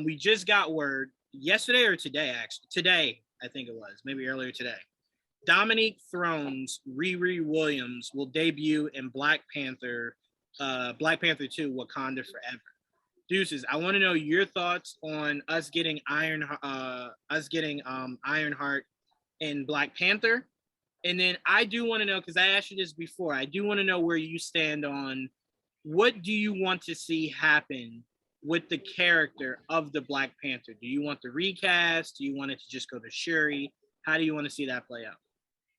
we just got word yesterday or today, actually. Today, I think it was, maybe earlier today. Dominique Throne's Riri Williams will debut in Black Panther 2, Wakanda Forever. Deuces, I want to know your thoughts on us getting Ironheart in Black Panther. And then I do want to know, because I asked you this before, I do want to know where you stand on what do you want to see happen with the character of the Black Panther? Do you want the recast? Do you want it to just go to Shuri? How do you want to see that play out?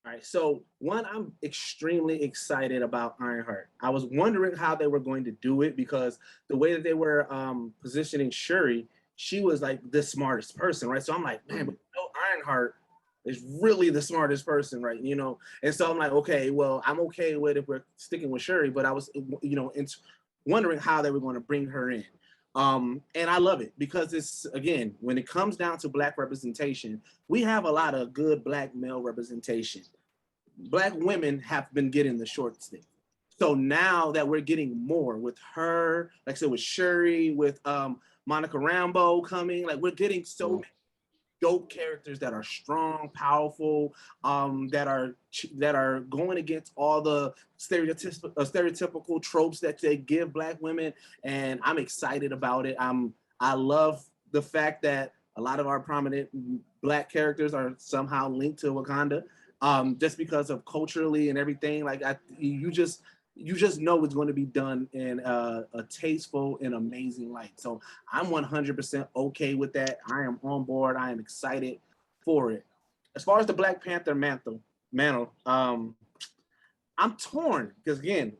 All right, so one, I'm extremely excited about Ironheart. I was wondering how they were going to do it because the way that they were positioning Shuri, she was like the smartest person, right? So I'm like, man, but Ironheart is really the smartest person, right? You know, and so I'm like, okay, well, I'm okay with if we're sticking with Shuri, but I was, you know, wondering how they were going to bring her in. And I love it because it's, again, when it comes down to Black representation, we have a lot of good Black male representation. Black women have been getting the short stick. So now that we're getting more with her, like I said, with Shuri, with Monica Rambeau coming, like we're getting so many dope characters that are strong, powerful, that are going against all the stereotypical tropes that they give Black women, and I'm excited about it. I love the fact that a lot of our prominent Black characters are somehow linked to Wakanda, just because of culturally and everything. Like you just know it's going to be done in a tasteful and amazing light. So I'm 100% okay with that. I am on board. I am excited for it. As far as the Black Panther mantle, I'm torn because, again,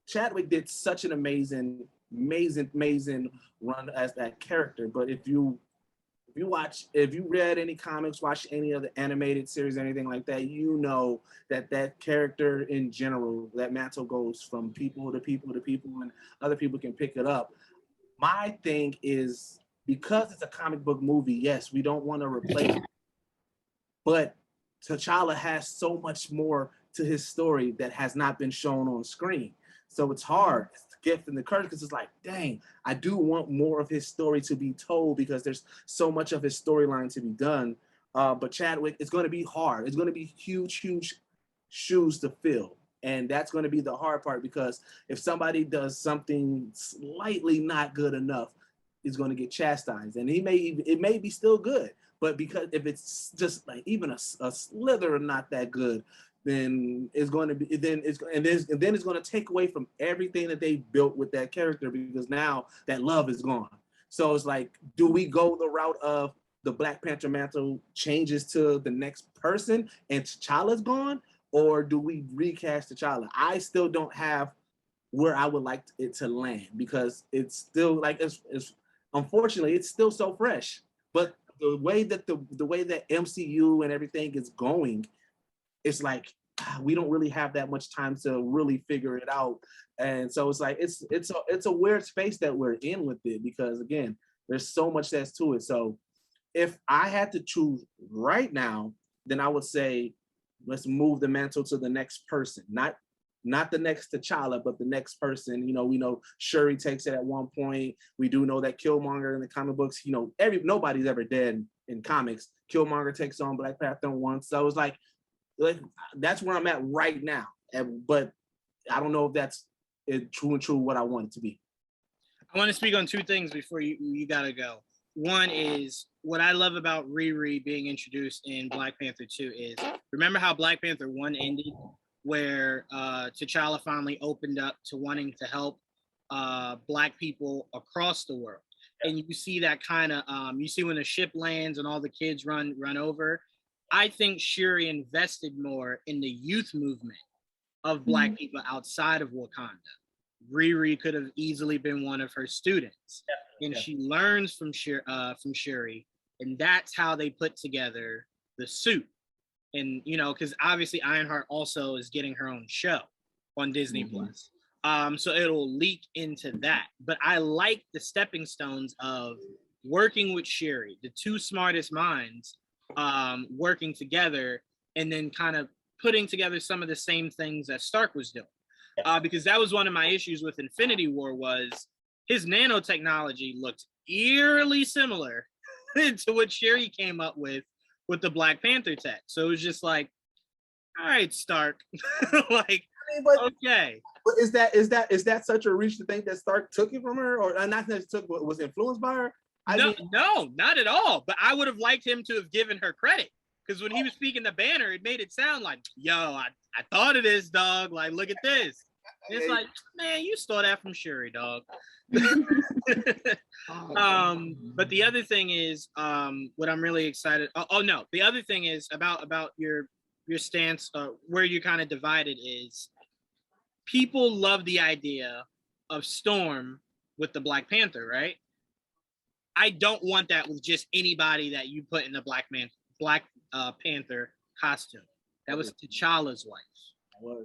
Chadwick did such an amazing run as that character. But if you read any comics, watched any of the animated series, anything like that, you know that character in general, that mantle goes from people to people to people, and other people can pick it up. My thing is, because it's a comic book movie, yes, we don't want to replace it, but T'Challa has so much more to his story that has not been shown on screen. So it's hard. It's the gift and the curse, because it's like, dang, I do want more of his story to be told because there's so much of his storyline to be done. But Chadwick, it's going to be hard. It's going to be huge shoes to fill. And that's going to be the hard part, because if somebody does something slightly not good enough, he's going to get chastised. And it may be still good, but because if it's just like even a slither not that good, then it's going to be it's going to take away from everything that they built with that character, because now that love is gone. So it's like, do we go the route of the Black Panther mantle changes to the next person and T'Challa's gone, or do we recast T'Challa? I still don't have where I would like it to land, because it's still like it's unfortunately it's still so fresh. But the way that the way that MCU and everything is going, it's like we don't really have that much time to really figure it out. And so it's like it's a weird space that we're in with it, because again, there's so much that's to it. So if I had to choose right now, then I would say let's move the mantle to the next person, not the next T'Challa, but the next person. You know, we know Shuri takes it at one point. We do know that Killmonger in the comic books, you know, nobody's ever dead in comics. Killmonger takes on Black Panther once. So it's like that's where I'm at right now. But I don't know if that's true what I want it to be. I want to speak on two things before you gotta go. One is what I love about Riri being introduced in Black Panther 2 is, remember how Black Panther 1 ended, where T'Challa finally opened up to wanting to help Black people across the world. And you see that kind of, you see when the ship lands and all the kids run over. I think Shuri invested more in the youth movement of Black people outside of Wakanda. Riri could have easily been one of her students. And she learns from Shuri, and that's how they put together the suit. And, you know, because obviously Ironheart also is getting her own show on Disney Plus. So it'll leak into that. But I like the stepping stones of working with Shuri, the two smartest minds, working together, and then kind of putting together some of the same things that Stark was doing. Because that was one of my issues with Infinity War, was his nanotechnology looked eerily similar to what Sherry came up with the Black Panther tech. So it was just like, all right, Stark, like, okay. But is that such a reach to think that Stark took it from her, or not that took, but was influenced by her? No, not at all. But I would have liked him to have given her credit, because when he was speaking the banner, it made it sound like, yo, I thought of this, dog. Like, look at this. And it's like, man, you stole that from Shuri, dog. But the other thing is, what I'm really excited. No, the other thing is about your stance, where you kind of divided is, people love the idea of Storm with the Black Panther, right? I don't want that with just anybody that you put in the Black Panther costume. That was T'Challa's wife.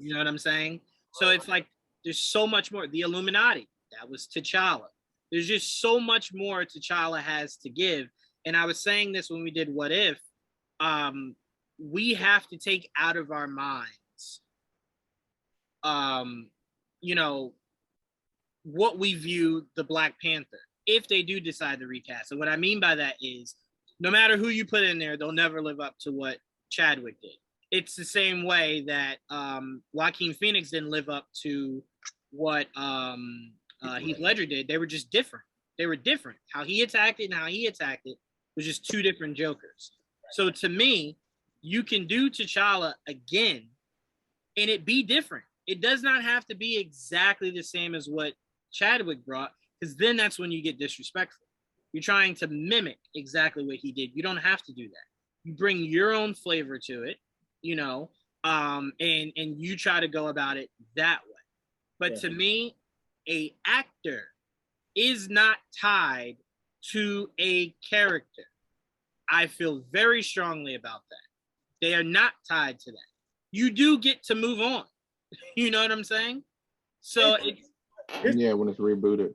You know what I'm saying? So it's like, there's so much more. The Illuminati, that was T'Challa. There's just so much more T'Challa has to give. And I was saying this when we did What If, we have to take out of our minds, you know, what we view the Black Panther, if they do decide to recast. And what I mean by that is, no matter who you put in there, they'll never live up to what Chadwick did. It's the same way that Joaquin Phoenix didn't live up to what Heath Ledger did. They were just different. They were different. How he attacked it and how he attacked it was just two different Jokers. So to me, you can do T'Challa again and it be different. It does not have to be exactly the same as what Chadwick brought, because then that's when you get disrespectful. You're trying to mimic exactly what he did. You don't have to do that. You bring your own flavor to it, you know, and you try to go about it that way. But to me, a actor is not tied to a character. I feel very strongly about that. They are not tied to that. You do get to move on. You know what I'm saying? So when it's rebooted.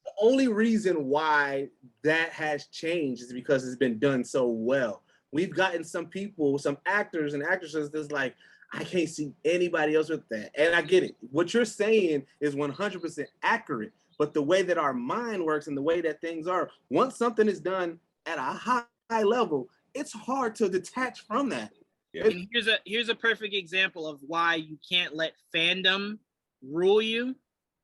The only reason why that has changed is because it's been done so well. We've gotten some people, some actors and actresses that's like, I can't see anybody else with that. And I get it. What you're saying is 100% accurate. But the way that our mind works and the way that things are, once something is done at a high level, it's hard to detach from that. Yeah. And here's a perfect example of why you can't let fandom rule you.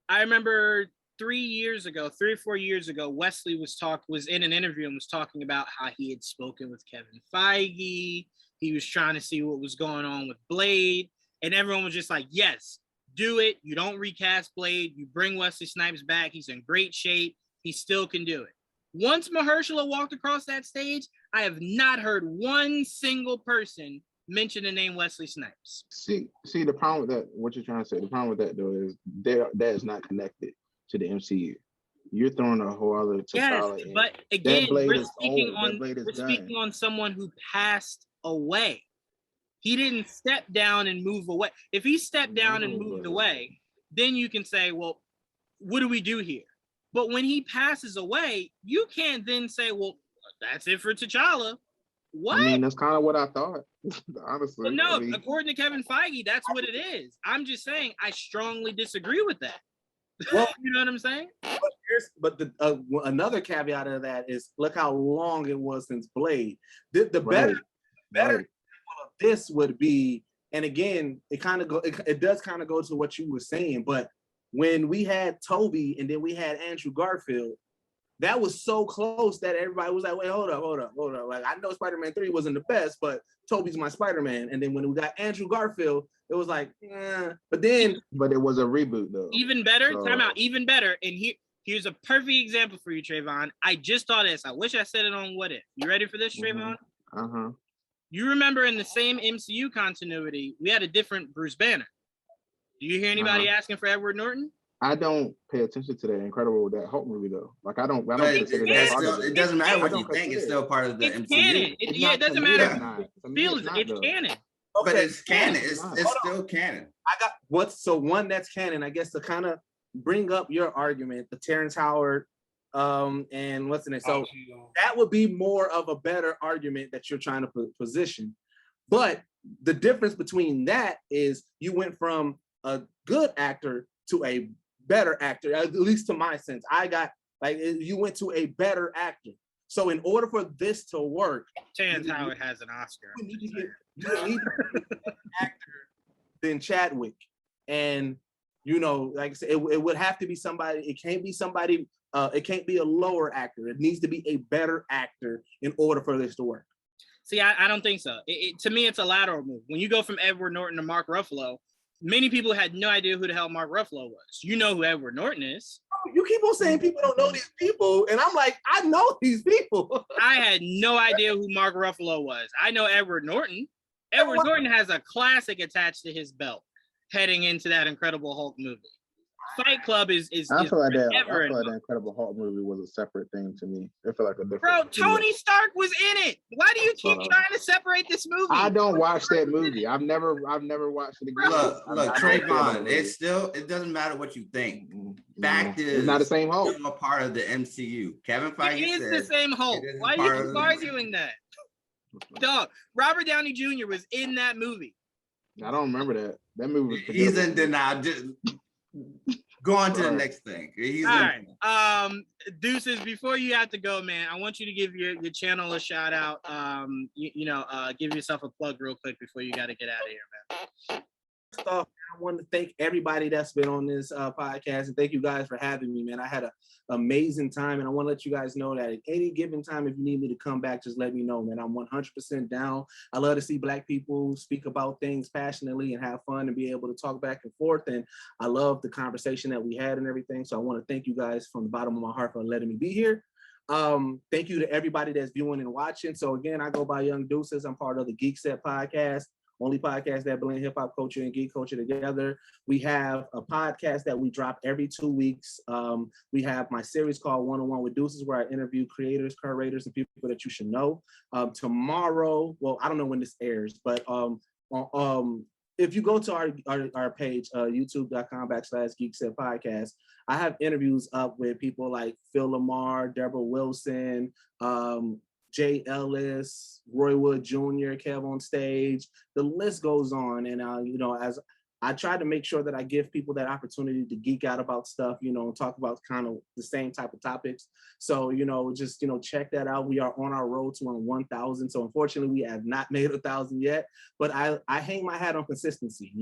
I remember 3 or 4 years ago, Wesley was in an interview and was talking about how he had spoken with Kevin Feige. He was trying to see what was going on with Blade, and everyone was just like, yes, do it. You don't recast Blade. You bring Wesley Snipes back. He's in great shape. He still can do it. Once Mahershala walked across that stage, I have not heard one single person mention the name Wesley Snipes. See, the problem with that, what you're trying to say, the problem with that though is that is not connected to the MCU. You're throwing a whole other T'Challa in. But again, we're speaking on someone who passed away. He didn't step down and move away. If he stepped down and moved away, then you can say, well, what do we do here? But when he passes away, you can't then say, well, that's it for T'Challa. What? I mean, that's kind of what I thought, honestly. Well, no, according to Kevin Feige, that's what it is. I'm just saying, I strongly disagree with that. Well, you know what I'm saying? But another caveat of that is, look how long it was since Blade. The better example of this would be, and again, it does kind of go to what you were saying, but when we had Toby and then we had Andrew Garfield, that was so close that everybody was like, wait, hold up. Like, I know Spider-Man 3 wasn't the best, but Toby's my Spider-Man. And then when we got Andrew Garfield, it was like, But it was a reboot though. Even better, time out, even better. And here's a perfect example for you, Trevon. I just thought of this. I wish I said it on What If. You ready for this, Trevon? Uh-huh. You remember in the same MCU continuity, we had a different Bruce Banner. Do you hear anybody asking for Edward Norton? I don't pay attention to that that Hulk movie though. Like I don't consider that part of it. It doesn't matter what you think; it's still part of the MCU. Canon. It doesn't matter. It's canon. Okay. But it's canon. It's still canon. One that's canon. I guess to kind of bring up your argument, the Terrence Howard, and what's the name? So that would be more of a better argument that you're trying to position. But the difference between that is you went from a good actor to a better actor, at least to my sense. I got Like you went to a better actor. So in order for this to work, Terrence Howard has an Oscar. you need to get a better actor than Chadwick. And you know, like I said, it would have to be somebody. It can't be somebody. It can't be a lower actor. It needs to be a better actor in order for this to work. See, I don't think so. To me, it's a lateral move. When you go from Edward Norton to Mark Ruffalo, many people had no idea who the hell Mark Ruffalo was. You know who Edward Norton is. You keep on saying people don't know these people, and I'm like, I know these people. I had no idea who Mark Ruffalo was. I know Edward Norton. Edward Norton has a classic attached to his belt heading into that Incredible Hulk movie. Fight Club is I feel like that. I forever feel like the Incredible Hulk movie was a separate thing to me. It felt like a different. Bro, Tony Stark was in it. Why do you keep trying to separate this movie? I don't watch that movie. I've never watched it again. Look, Trevon, it doesn't matter what you think. Fact is, it's not the same Hulk. I'm a part of the MCU. Kevin Feige It is the same Hulk. Why are you arguing that? Dog, Robert Downey Jr. was in that movie. I don't remember that. That movie was He's in denial. Just go on to the next thing. All right. Deuces, before you have to go, man, I want you to give your channel a shout out. Give yourself a plug real quick before you got to get out of here, man. First off, I want to thank everybody that's been on this podcast, and thank you guys for having me, man. I had an amazing time, and I want to let you guys know that at any given time, if you need me to come back, just let me know, man. I'm 100% down. I love to see Black people speak about things passionately and have fun and be able to talk back and forth, and I love the conversation that we had and everything, so I want to thank you guys from the bottom of my heart for letting me be here. Thank you to everybody that's viewing and watching. So again, I go by Young Deuces. I'm part of the Geek Set podcast. Only podcast that blend hip hop culture and geek culture together. We have a podcast that we drop every 2 weeks. We have my series called 101 with Deuces, where I interview creators, curators, and people that you should know. Tomorrow, well, I don't know when this airs, but if you go to our page, youtube.com/Geekset Podcast, I have interviews up with people like Phil Lamar, Deborah Wilson, Jay Ellis, Roy Wood Jr., Kev on Stage. The list goes on. And, as I try to make sure that I give people that opportunity to geek out about stuff, and talk about kind of the same type of topics. So, just, check that out. We are on our road to 1,000. So unfortunately, we have not made 1,000 yet, but I hang my hat on consistency.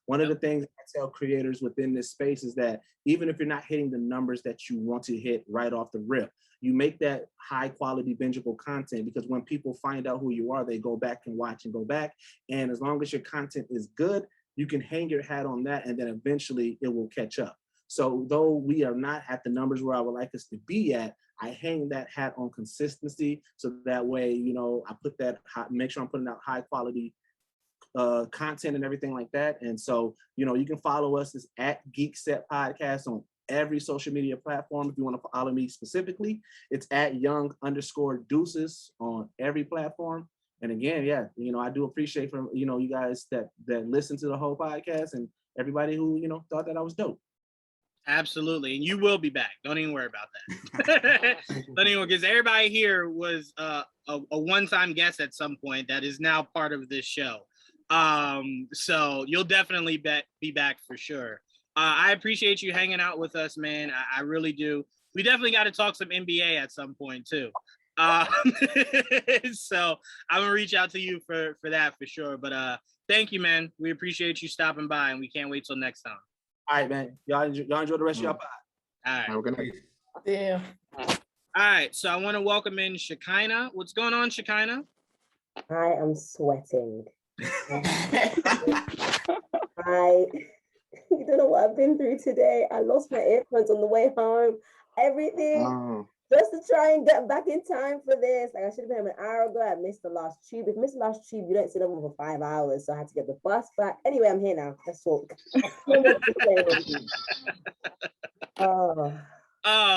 One of the things I tell creators within this space is that even if you're not hitting the numbers that you want to hit right off the rip, you make that high quality bingeable content, because when people find out who you are, they go back and watch and go back. And as long as your content is good, you can hang your hat on that, and then eventually it will catch up. So though we are not at the numbers where I would like us to be at, I hang that hat on consistency. So that way, I put that, make sure I'm putting out high quality content and everything like that. And so, you can follow us as at Geek Set Podcast on every social media platform. If you want to follow me specifically, it's at Young_Deuces on every platform. And again, I do appreciate from you guys that listen to the whole podcast, and everybody who thought that I was dope. Absolutely, and you will be back. Don't even worry about that. Don't even, because everybody here was a one-time guest at some point that is now part of this show. So you'll definitely be back for sure. I appreciate you hanging out with us, man. I really do. We definitely got to talk some NBA at some point too. So I'm gonna reach out to you for that for sure. But thank you, man. We appreciate you stopping by, and we can't wait till next time. All right, man. Y'all enjoy the rest of your pod. All right. Have a good night. Yeah. All right. So I want to welcome in Shekinah. What's going on, Shekinah? I am sweating. You don't know what I've been through today. I lost my earphones on the way home. Everything. Just to try and get back in time for this. Like, I should have been home an hour ago. I missed the last tube. If you miss the last tube, you don't sit on for 5 hours. So I had to get the bus back. Anyway, I'm here now. Let's talk.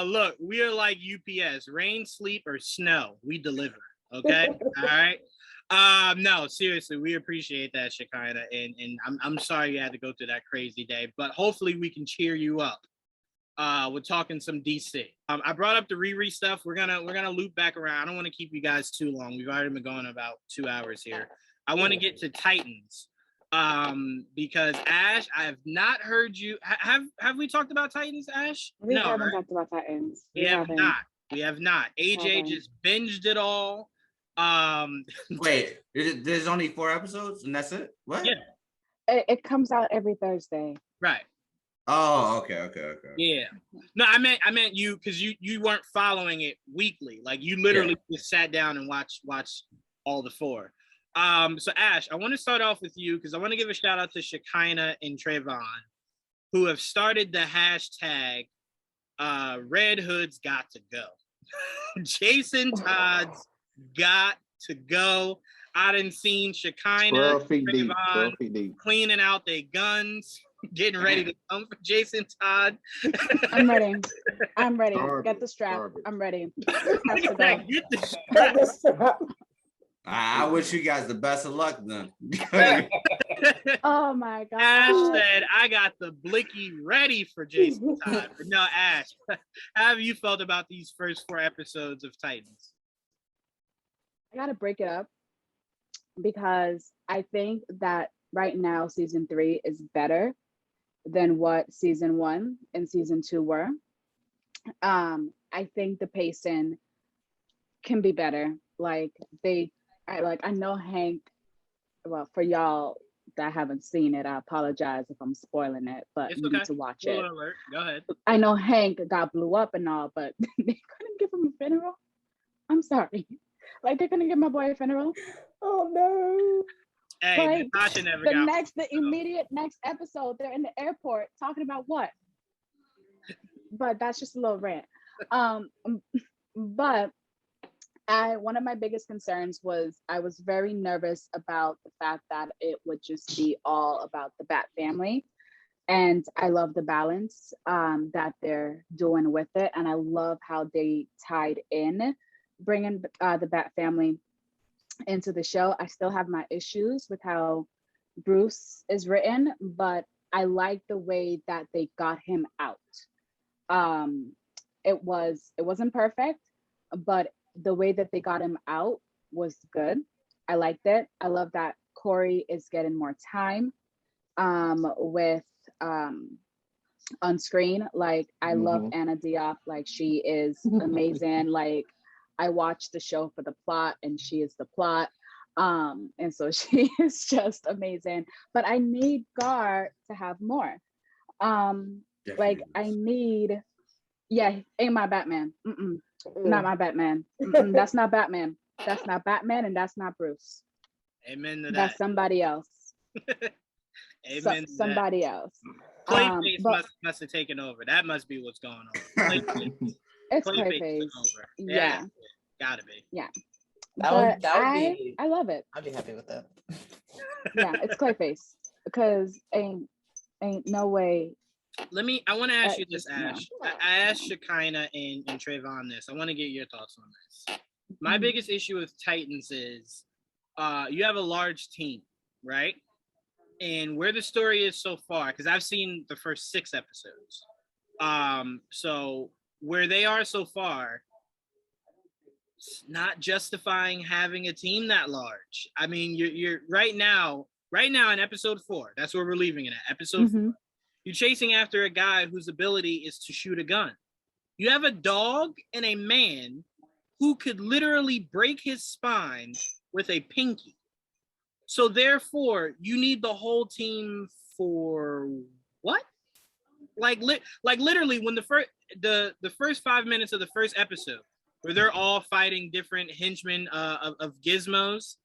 Look, we are like UPS. Rain, sleep, or snow. We deliver. Okay? All right? No, seriously, we appreciate that, Shekinah. And I'm sorry you had to go through that crazy day. But hopefully we can cheer you up. We're talking some DC. I brought up the Riri stuff. We're gonna loop back around. I don't want to keep you guys too long. We've already been going about 2 hours here. I want to get to Titans. Because Ash, I have not heard you. Have we talked about Titans, Ash? We No, haven't right? talked about Titans. We have not. We have not. AJ just binged it all. Wait, there's only 4 episodes and that's it? What? Yeah. It comes out every Thursday. Right. Oh, okay. Yeah. No, I meant you, because you weren't following it weekly. Like you literally just sat down and watched all the 4. So Ash, I want to start off with you because I want to give a shout out to Shekinah and Trevon, who have started the hashtag Red Hood's got to go. Jason Todd's got to go. I done seen Shekinah, 12 feet deep, Trevon 12 feet deep. cleaning out their guns, getting ready to come for Jason Todd. I'm ready. Get the strap. Garbage. I'm ready. Get the strap. I wish you guys the best of luck then. Oh my God. Ash said, I got the blicky ready for Jason Todd. But no, Ash, how have you felt about these first 4 episodes of Titans? I got to break it up because I think that right now season 3 is better than what season 1 and season 2 were. I think the pacing can be better. I know Hank, well, for y'all that haven't seen it, I apologize if I'm spoiling it, but you need to watch it. Alert. Go ahead. I know Hank got blew up and all, but they couldn't give him a funeral. I'm sorry. Like, they're gonna give my boy a funeral. Oh no. Hey, Natasha never got the immediate next episode, they're in the airport talking about what? But that's just a little rant. But one of my biggest concerns was I was very nervous about the fact that it would just be all about the Bat family. And I love the balance that they're doing with it. And I love how they tied in bringing the Bat family into the show. I still have my issues with how Bruce is written, but I like the way that they got him out. It wasn't perfect, but the way that they got him out was good. I liked it. I love that Corey is getting more time with on screen. Like, I love Anna Diop. Like, she is amazing. Like, I watched the show for the plot and she is the plot. And so she is just amazing. But I need Gar to have more. Like, I need, ain't my Batman. Not my Batman. That's not Batman. That's not Batman, and that's not Bruce. Amen to that. That's somebody else. Amen. Somebody else. Clayface must have taken over. That must be what's going on. It's Clayface. Yeah. Gotta be. Yeah. That would be. I love it. I'd be happy with that. Yeah, it's Clayface because ain't no way. I want to ask you this, Ash. No. I asked Shekinah and Trevon this. I want to get your thoughts on this. My biggest issue with Titans is you have a large team, right? And where the story is so far, because I've seen the first 6 episodes. So where they are so far, it's not justifying having a team that large. I mean, you're right now in episode 4. That's where we're leaving it at. Episode 4. You're chasing after a guy whose ability is to shoot a gun. You have a dog and a man who could literally break his spine with a pinky. So therefore, you need the whole team for what? Like literally, when the first 5 minutes of the first episode, where they're all fighting different henchmen of gizmos,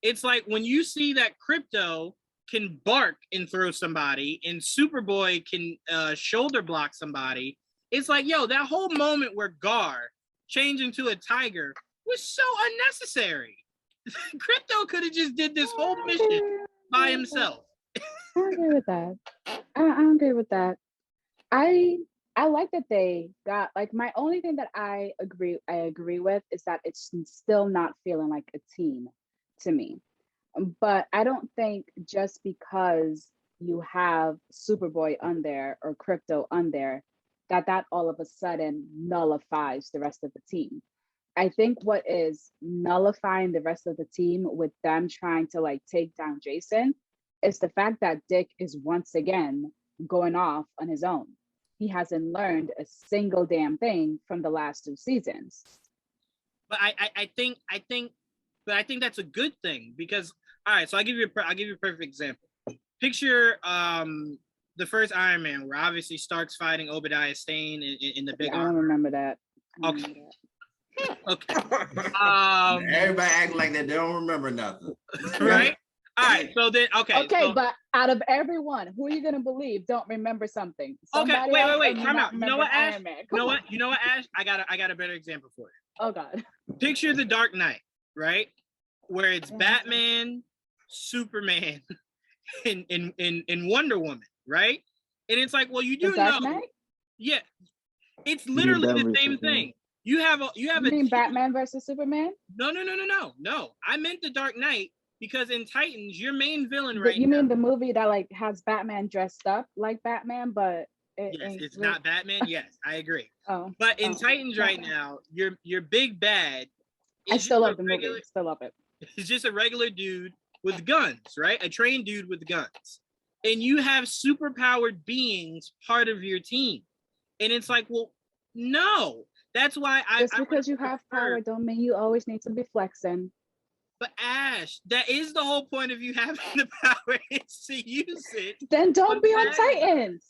it's like when you see that Crypto can bark and throw somebody and Superboy can shoulder block somebody, it's like, yo, that whole moment where Gar changed into a tiger was so unnecessary. Crypto could have just did this whole mission by himself. I agree with that. I agree with that. I like that they got, like, my only thing that I agree with is that it's still not feeling like a team to me. But I don't think just because you have Superboy on there or Crypto on there, that all of a sudden nullifies the rest of the team. I think what is nullifying the rest of the team with them trying to, like, take down Jason It's the fact that Dick is once again going off on his own. He hasn't learned a single damn thing from the last 2 seasons. But I think that's a good thing because all right. So I'll give you a perfect example. Picture the first Iron Man, where obviously Stark's fighting Obadiah Stane in the big. I don't remember that. Okay. Okay. Everybody act like that they don't remember nothing. Right. All right. So then, okay. Okay, so, but out of everyone, who are you gonna believe don't remember something? Okay. Wait. Time out. You know what, Ash? You You know what, Ash? I got a better example for you. Oh God. Picture the Dark Knight, right? Where it's Batman, Superman, and Wonder Woman, right? And it's like, well, you do know, yeah, it's literally the same thing. You mean Batman versus Superman? No. I meant the Dark Knight because in Titans, your main villain You mean the movie that like has Batman dressed up like Batman, but it's not Batman. Yes, I agree. Oh, but in Titans right now, your big bad. I still love the movie. Still love it. He's just a regular dude with guns, right? A trained dude with guns. And you have superpowered beings part of your team. And it's like, well, no. That's why Just because you have power don't mean you always need to be flexing. But Ash, that is the whole point of you having the power is to use it. Then don't be on Titans.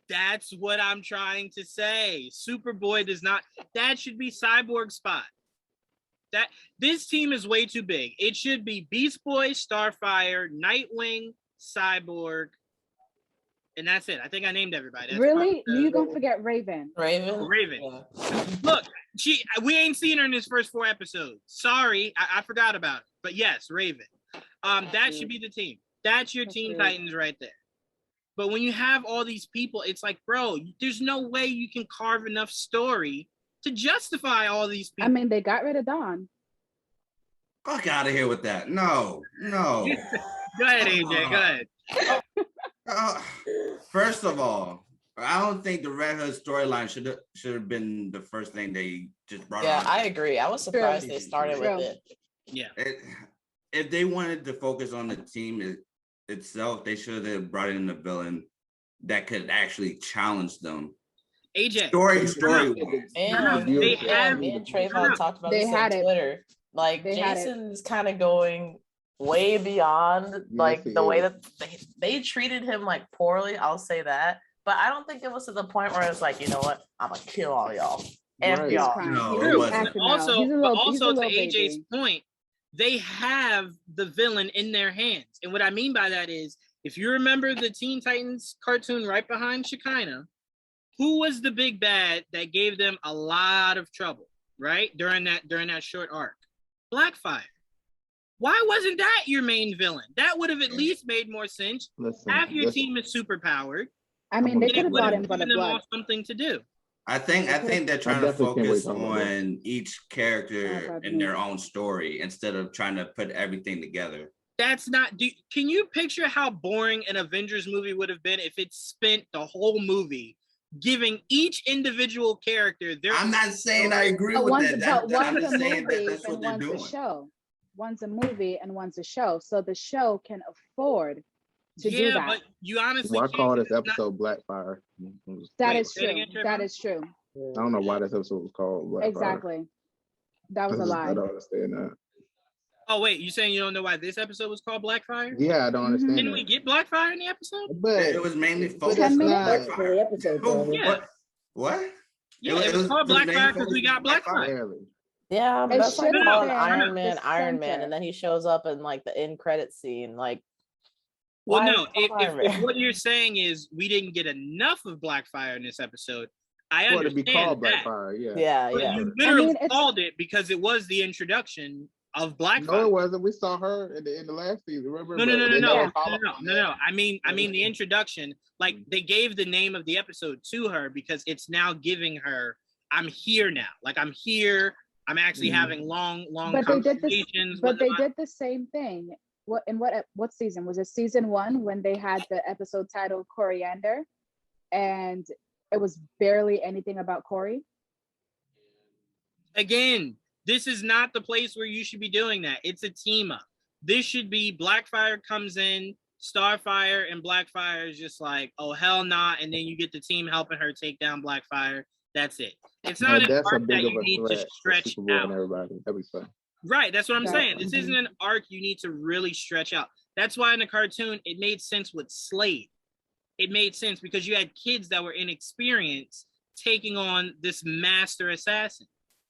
That's what I'm trying to say. Superboy does not. That should be Cyborg spot. That this team is way too big. It should be Beast Boy, Starfire, Nightwing, Cyborg, and that's it. I think I named everybody. That's really? You gonna forget Raven? Raven. Yeah. Look, we ain't seen her in this first 4 episodes. Sorry, I forgot about it. But yes, Raven. That should be the team. That's your Teen Titans right there. But when you have all these people, it's like, bro, there's no way you can carve enough story to justify all these people. I mean, they got rid of Dawn. Fuck out of here with that. No. Go ahead, AJ. Go ahead. First of all, I don't think the Red Hood storyline should have been the first thing they just brought. Yeah, on. I agree. I was surprised they started with it. Yeah. If they wanted to focus on the team itself, they should have brought in a villain that could actually challenge them. AJ. Story. And me and Trevon talked about this on Twitter. Like Jason's kind of going way beyond like the way that they treated him like poorly. I'll say that, but I don't think it was to the point where it's like, you know what, I'm gonna kill all y'all. And y'all. No, it wasn't. Also to AJ's point, they have the villain in their hands, and what I mean by that is, if you remember the Teen Titans cartoon right behind Shekinah, who was the big bad that gave them a lot of trouble, right? During that short arc? Blackfire. Why wasn't that your main villain? That would have at least made more sense. Half your team is super powered. I mean, they could have brought in Blood. Something to do. I think they're trying to focus on each character in their own story instead of trying to put everything together. That's not. Can you picture how boring an Avengers movie would have been if it spent the whole movie giving each individual character their? I'm not saying I agree with that. I'm just saying that's what they're doing. One's a movie and one's a show, so the show can afford to do that. Yeah, but you honestly. Why call this episode Blackfire? That is true. That is true. I don't know why this episode was called Blackfire. Exactly. That was a lie. I don't understand that. Oh wait, you saying you don't know why this episode was called Blackfire? Yeah, I don't understand. Didn't we get Blackfire in the episode? But it was mainly focused on Blackfire. What? Yeah, it was called Blackfire because we got Blackfire. Yeah, but that's like called Iron Man, and then he shows up in like the end credit scene. Like, well, no, if what you're saying is we didn't get enough of Blackfire in this episode, I understand to be called that. Blackfire, yeah. You literally called it because it was the introduction of Blackfire. No, it wasn't. We saw her in the last season. Remember? No. I mean the introduction. Like they gave the name of the episode to her because it's now giving her, I'm here now. Like I'm here. I'm actually having long conversations. But they did the same thing. What season was it? Season 1 when they had the episode titled Coriander, and it was barely anything about Corey. Again, this is not the place where you should be doing that. It's a team up. This should be Blackfire comes in, Starfire and Blackfire is just like, oh hell nah, and then you get the team helping her take down Blackfire. That's it. It's not an arc that you need to stretch out. And everybody. That'd be fun. Right, that's what I'm saying. This isn't an arc you need to really stretch out. That's why in the cartoon it made sense with Slade. It made sense because you had kids that were inexperienced taking on this master assassin.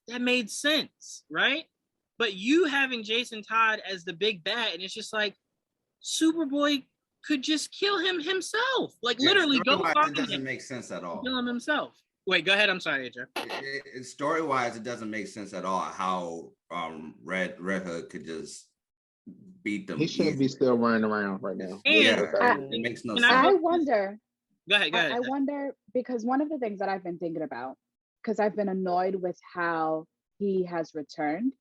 That made sense, right? But you having Jason Todd as the big bad, and it's just like Superboy could just kill him himself. Like literally go find him. It doesn't make sense at all. Kill him himself. Wait, go ahead. I'm sorry, AJ. Story-wise, it doesn't make sense at all how Red Hood could just beat them. He shouldn't be still running around right now. It makes no sense. I wonder. Go ahead. I wonder, because one of the things that I've been thinking about, because I've been annoyed with how he has returned,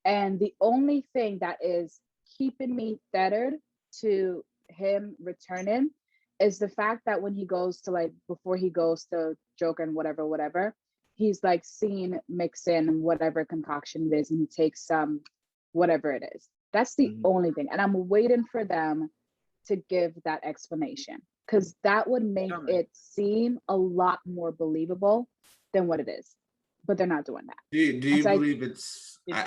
and the only thing that is keeping me tethered to him returning is the fact that when he goes to, like, before he goes to Joker and whatever, he's like seen mix in whatever concoction it is, and he takes some whatever it is. That's the only thing, and I'm waiting for them to give that explanation, because that would make it seem a lot more believable than what it is. But they're not doing that. Do you believe it's I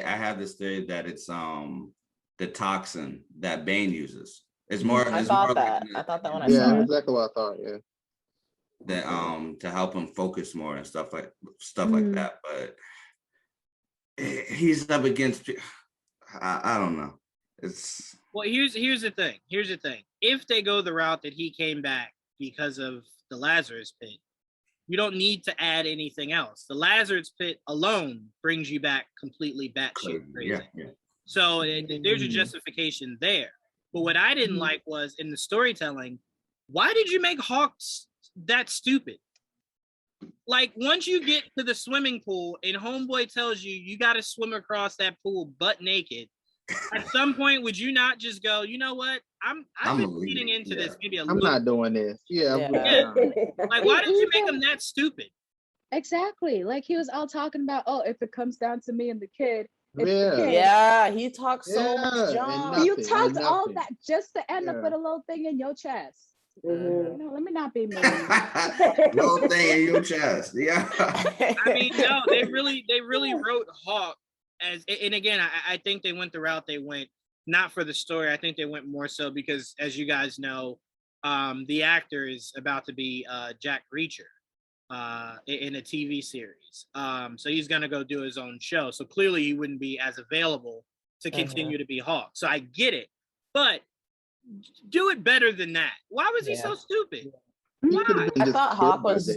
have this theory that it's the toxin that Bane uses. It's more. I thought that when I saw it. Yeah, exactly what I thought. Yeah. That to help him focus more and stuff like that. But he's up against. I don't know. It's here's the thing. If they go the route that he came back because of the Lazarus Pit, you don't need to add anything else. The Lazarus Pit alone brings you back completely batshit crazy. Yeah. So there's a justification there. But what I didn't like was in the storytelling, why did you make Hawk that stupid? Like, once you get to the swimming pool and Homeboy tells you got to swim across that pool butt naked, at some point, would you not just go, you know what? I've been feeding into this maybe a little. I'm not doing this. Yeah. Like, why did you make him that stupid? Exactly. Like, he was all talking about, if it comes down to me and the kid. Yeah, he talks so much junk. You talked all that just to end up with a little thing in your chest. You know, let me not be mean. Little thing in your chest. Yeah. I mean, no, they really wrote Hawk as, and again, I think they went the route they went, not for the story. I think they went more so because, as you guys know, the actor is about to be Jack Reacher in a TV series. So he's going to go do his own show. So clearly he wouldn't be as available to continue to be Hawk. So I get it, but do it better than that. Why was he so stupid? Why? I thought Hawk was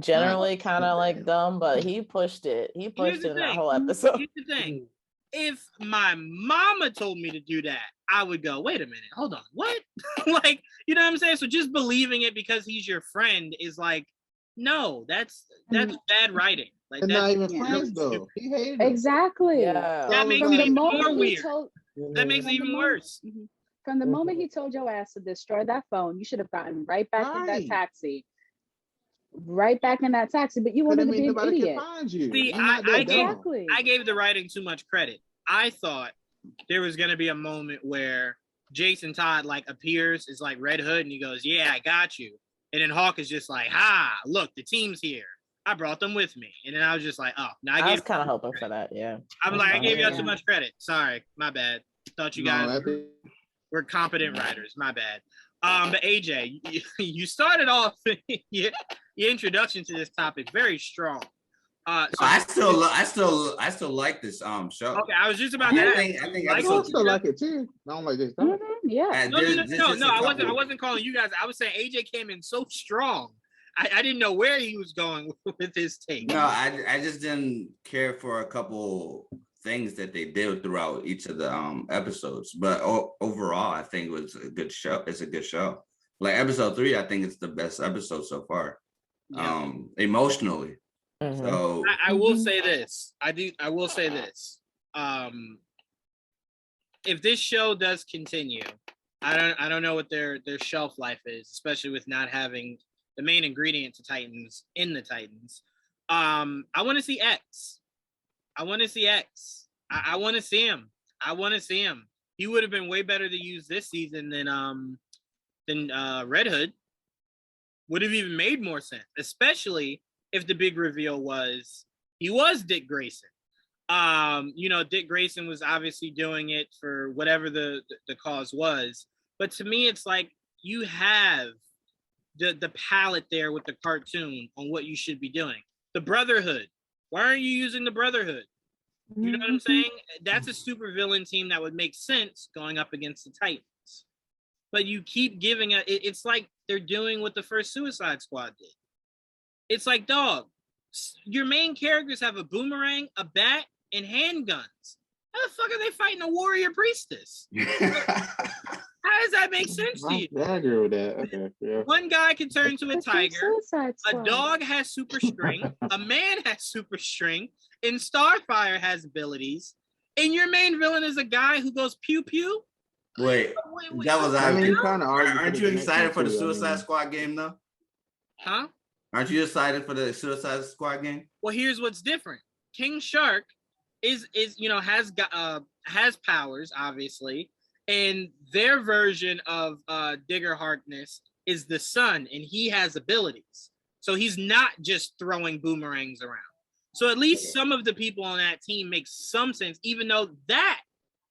generally kind of like dumb, but he pushed it. He pushed it in that whole episode. Here's the thing. If my mama told me to do that, I would go, wait a minute, hold on, what? Like, you know what I'm saying? So just believing it because he's your friend is like, no, that's bad writing. Like, that's not even friends though. He hated him. Exactly. Yeah. That makes it even more weird. That makes it even worse. From the moment he told your ass to destroy that phone, you should have gotten right back in that taxi. Right back in that taxi, but you wanted to be an idiot. See, I gave the writing too much credit. I thought there was going to be a moment where Jason Todd like appears as like Red Hood and he goes, yeah, I got you. And then Hawk is just like, look, the team's here. I brought them with me. And then I was just like, oh, no, I was kind of hoping for that. Yeah. I'm like, I gave y'all too much credit. Sorry. My bad. Thought you guys were competent writers. My bad. But AJ, you started off your introduction to this topic very strong. So I still like this show. Okay, I was just about to ask. I think I still like it too. I don't like this. Yeah. No. I wasn't calling you guys. I was saying AJ came in so strong. I didn't know where he was going with his take. No, I just didn't care for a couple things that they did throughout each of the episodes, but overall I think it was a good show. It's a good show. Like episode 3, I think it's the best episode so far. Emotionally. So I will say this. I will say this. If this show does continue, I don't know what their shelf life is, especially with not having the main ingredient to Titans in the Titans. I want to see X. I want to see X. I want to see him. he would have been way better to use this season than Red Hood. Would have even made more sense, especially if the big reveal was he was Dick Grayson. Dick Grayson was obviously doing it for whatever the cause was. But to me, it's like you have the palette there with the cartoon on what you should be doing. The Brotherhood. Why aren't you using the Brotherhood? You know what I'm saying? That's a super villain team that would make sense going up against the Titans. But you keep giving it's like they're doing what the first Suicide Squad did. It's like, dog, your main characters have a boomerang, a bat, and handguns. How the fuck are they fighting a warrior priestess? How does that make sense to you? I agree with that. Okay, yeah. One guy can turn into a tiger. A dog has super strength. A man has super strength. And Starfire has abilities. And your main villain is a guy who goes pew pew. Wait, that was aren't you excited for the Suicide Squad game though? Huh? Aren't you excited for the Suicide Squad game? Well, here's what's different. King Shark has powers, obviously, and their version of Digger Harkness is the sun, and he has abilities. So he's not just throwing boomerangs around. So at least some of the people on that team make some sense, even though that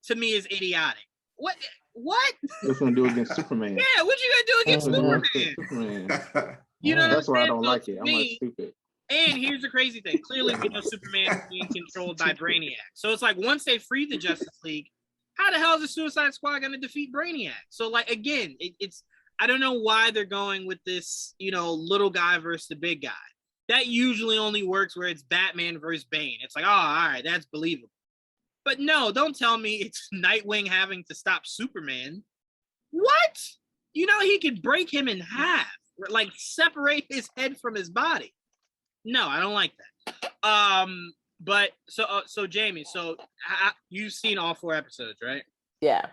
to me is idiotic. What? What's gonna do against Superman? Yeah, what you gonna do against Superman? You know, that's why I don't like it. I'm like stupid. And here's the crazy thing. Clearly, we know Superman is being controlled by Brainiac. So it's like once they free the Justice League, how the hell is the Suicide Squad going to defeat Brainiac? So like again, it's I don't know why they're going with this, little guy versus the big guy. That usually only works where it's Batman versus Bane. It's like, oh, all right, that's believable. But no, don't tell me it's Nightwing having to stop Superman. What? He could break him in half, like separate his head from his body. No, I don't like that. But so Jamie, you've seen all 4 episodes, right? Yeah.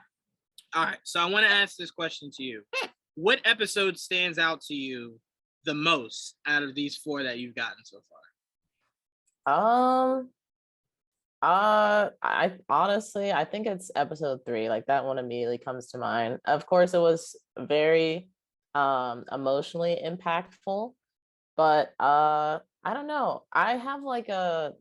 All right. So I want to ask this question to you. What episode stands out to you the most out of these 4 that you've gotten so far? I honestly, I think it's episode 3. Like that one immediately comes to mind. Of course, it was very emotionally impactful, but I don't know. I have like I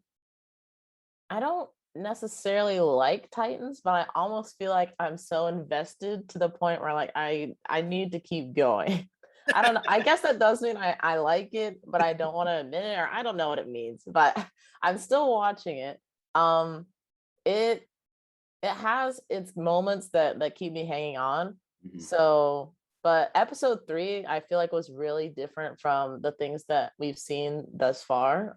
don't necessarily like Titans, but I almost feel like I'm so invested to the point where like I need to keep going. I don't know. I guess that does mean I like it, but I don't want to admit it, or I don't know what it means, but I'm still watching it. It has its moments that keep me hanging on. Mm-hmm. So, but episode 3, I feel like was really different from the things that we've seen thus far,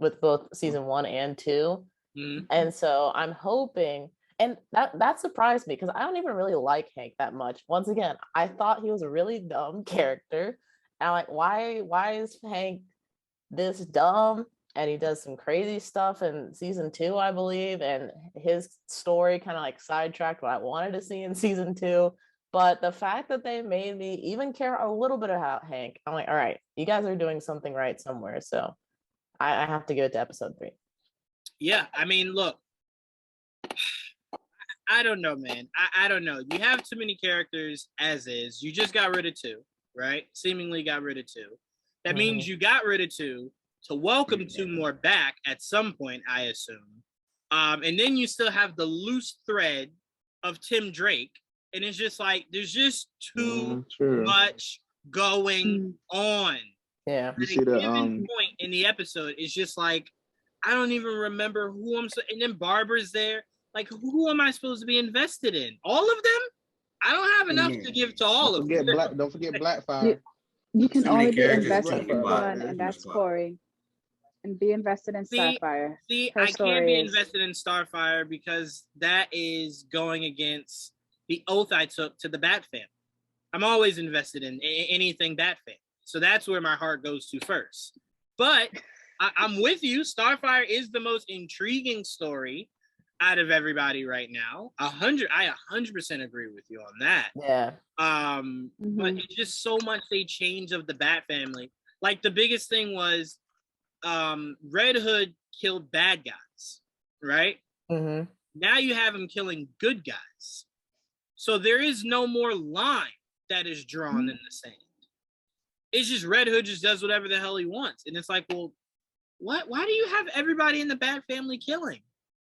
with both season 1 and 2. Mm-hmm. And so I'm hoping, and that surprised me because I don't even really like Hank that much. Once again, I thought he was a really dumb character. And I'm like, why is Hank this dumb? And he does some crazy stuff in season 2, I believe. And his story kind of like sidetracked what I wanted to see in season 2. But the fact that they made me even care a little bit about Hank, I'm like, all right, you guys are doing something right somewhere. So I have to give it to episode 3. Yeah, I mean, look, I don't know, man. I don't know. You have too many characters as is. You just got rid of 2, right? Seemingly got rid of 2. That means you got rid of 2 to welcome 2 more back at some point, I assume. And then you still have the loose thread of Tim Drake. And it's just like, there's just too much going on. Yeah. At a given point in the episode, it's just like, I don't even remember who and then Barbara's there. Like, who am I supposed to be invested in? All of them? I don't have enough to give to all of them. Don't forget Blackfire. You can only be invested in one, and that's Corey. And be invested in Starfire. See, I can't be invested in Starfire because that is going against the oath I took to the Bat family. I'm always invested in anything Bat family. So that's where my heart goes to first. But I'm with you. Starfire is the most intriguing story out of everybody right now. I 100% agree with you on that. Yeah. But it's just so much they change of the Bat family. Like the biggest thing was Red Hood killed bad guys, right? Mm-hmm. Now you have him killing good guys. So there is no more line that is drawn in the sand. It's just Red Hood just does whatever the hell he wants. And it's like, well, what? Why do you have everybody in the Bat family killing?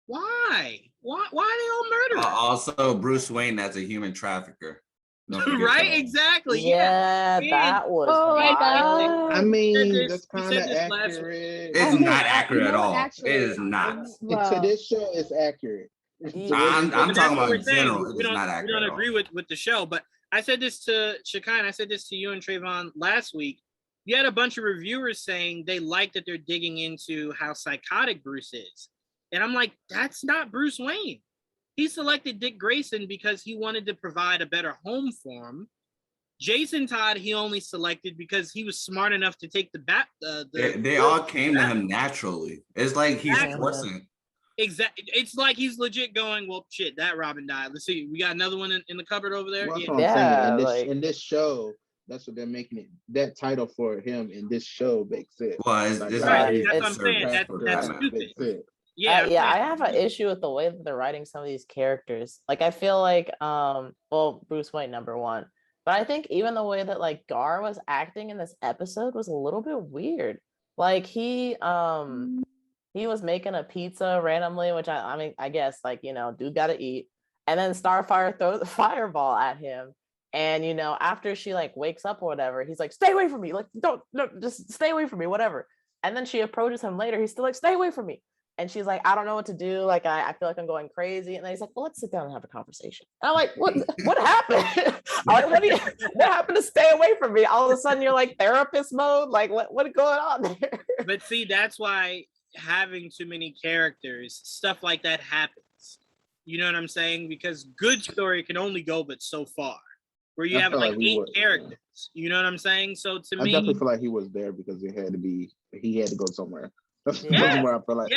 Why? Why are they all murderers? Also, Bruce Wayne as a human trafficker. Right? Exactly. Yeah, that was. Oh my God. I mean, that's kind of accurate. It's not accurate at all. Actually, it is not. To this show, it's accurate. I'm talking about general. We don't agree with the show, but I said this to Shekinah, I said this to you and Trevon last week. You had a bunch of reviewers saying they like that they're digging into how psychotic Bruce is. And I'm like, that's not Bruce Wayne. He selected Dick Grayson because he wanted to provide a better home for him. Jason Todd, he only selected because he was smart enough to take the bat. They all came to him naturally. It's like he's forcing. Exactly. It's like he's legit going, well, shit, that Robin died. Let's see. We got another one in the cupboard over there. Well, that's what I'm saying. In this show, that's what they're making it. That title for him in this show makes sense. Well, that's what I'm saying. That's stupid. Yeah, I have an issue with the way that they're writing some of these characters. Like, I feel like, Bruce Wayne, number one. But I think even the way that, like, Gar was acting in this episode was a little bit weird. Like, he was making a pizza randomly, which I mean, I guess, like, you know, dude gotta eat. And then Starfire throws a fireball at him. And, you know, after she, like, wakes up or whatever, he's like, stay away from me. Like, don't, just stay away from me, whatever. And then she approaches him later. He's still like, stay away from me. And she's like, I don't know what to do. Like, I feel like I'm going crazy. And then he's like, well, let's sit down and have a conversation. And I'm like, what happened? I'm like, what happened to stay away from me? All of a sudden you're like therapist mode. Like, what's going on there? But see, that's why having too many characters, stuff like that happens. You know what I'm saying? Because good story can only go but so far. Where you have like 8 characters. You know what I'm saying? So to me, I definitely feel like he was there because he had to go somewhere. That's where I feel like.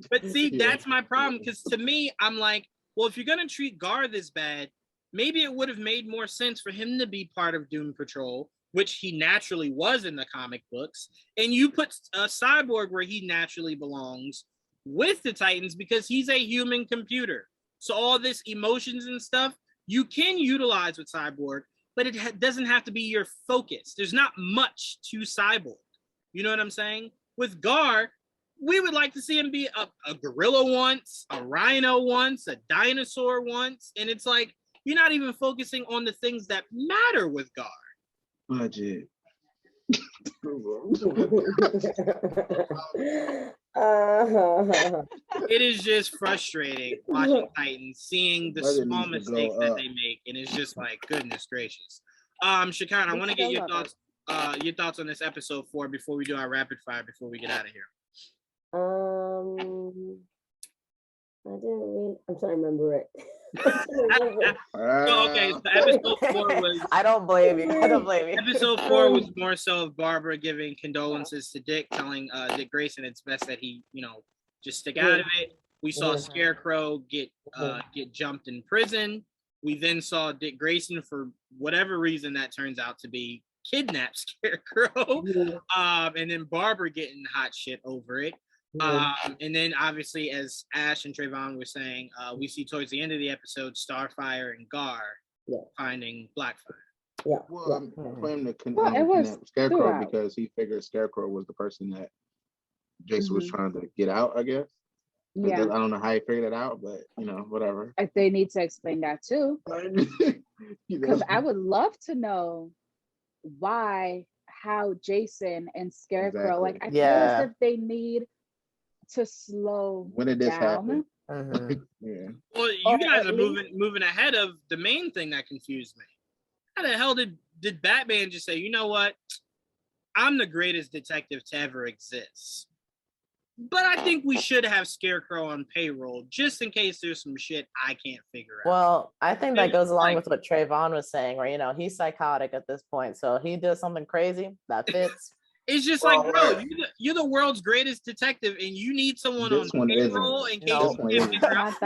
But see, that's my problem. Because to me, I'm like, well, if you're gonna treat Gar this bad, maybe it would have made more sense for him to be part of Doom Patrol, which he naturally was in the comic books, and you put Cyborg where he naturally belongs with the Titans because he's a human computer. So all this emotions and stuff you can utilize with Cyborg, but it doesn't have to be your focus. There's not much to Cyborg. You know what I'm saying? With Gar, we would like to see him be a gorilla once, a rhino once, a dinosaur once. And it's like, you're not even focusing on the things that matter with Gar. Budget. It is just frustrating watching Titans, seeing the small mistakes that they make. And it's just like, goodness gracious. Shekinah, I want to get your thoughts on this episode 4 before we do our rapid fire before we get out of here. I'm trying to remember it. Okay, so episode 4 was. I don't blame you. Episode 4 was more so of Barbara giving condolences to Dick, telling Dick Grayson it's best that he, just stick out of it. We saw Scarecrow get jumped in prison. We then saw Dick Grayson, for whatever reason that turns out to be, kidnap Scarecrow. And then Barbara getting hot shit over it. And then obviously, as Ash and Trevon were saying, we see towards the end of the episode Starfire and Gar finding Blackfire. Well, I'm planning to kidnap Scarecrow because he figured Scarecrow was the person that Jason was trying to get out, I guess. Yeah. I don't know how he figured it out, but whatever. They need to explain that too. Because I would love to know how Jason and Scarecrow, like I feel as if they need to slow when it does happen. Yeah. Well, you guys are moving ahead of the main thing that confused me. How the hell did Batman just say, you know what? I'm the greatest detective to ever exist. But I think we should have Scarecrow on payroll just in case there's some shit I can't figure out. Well, I think that goes along with what Trevon was saying, where, he's psychotic at this point. So if he does something crazy, that fits. It's just like, bro, you're the world's greatest detective, and you need someone on payroll in case you can't figure out.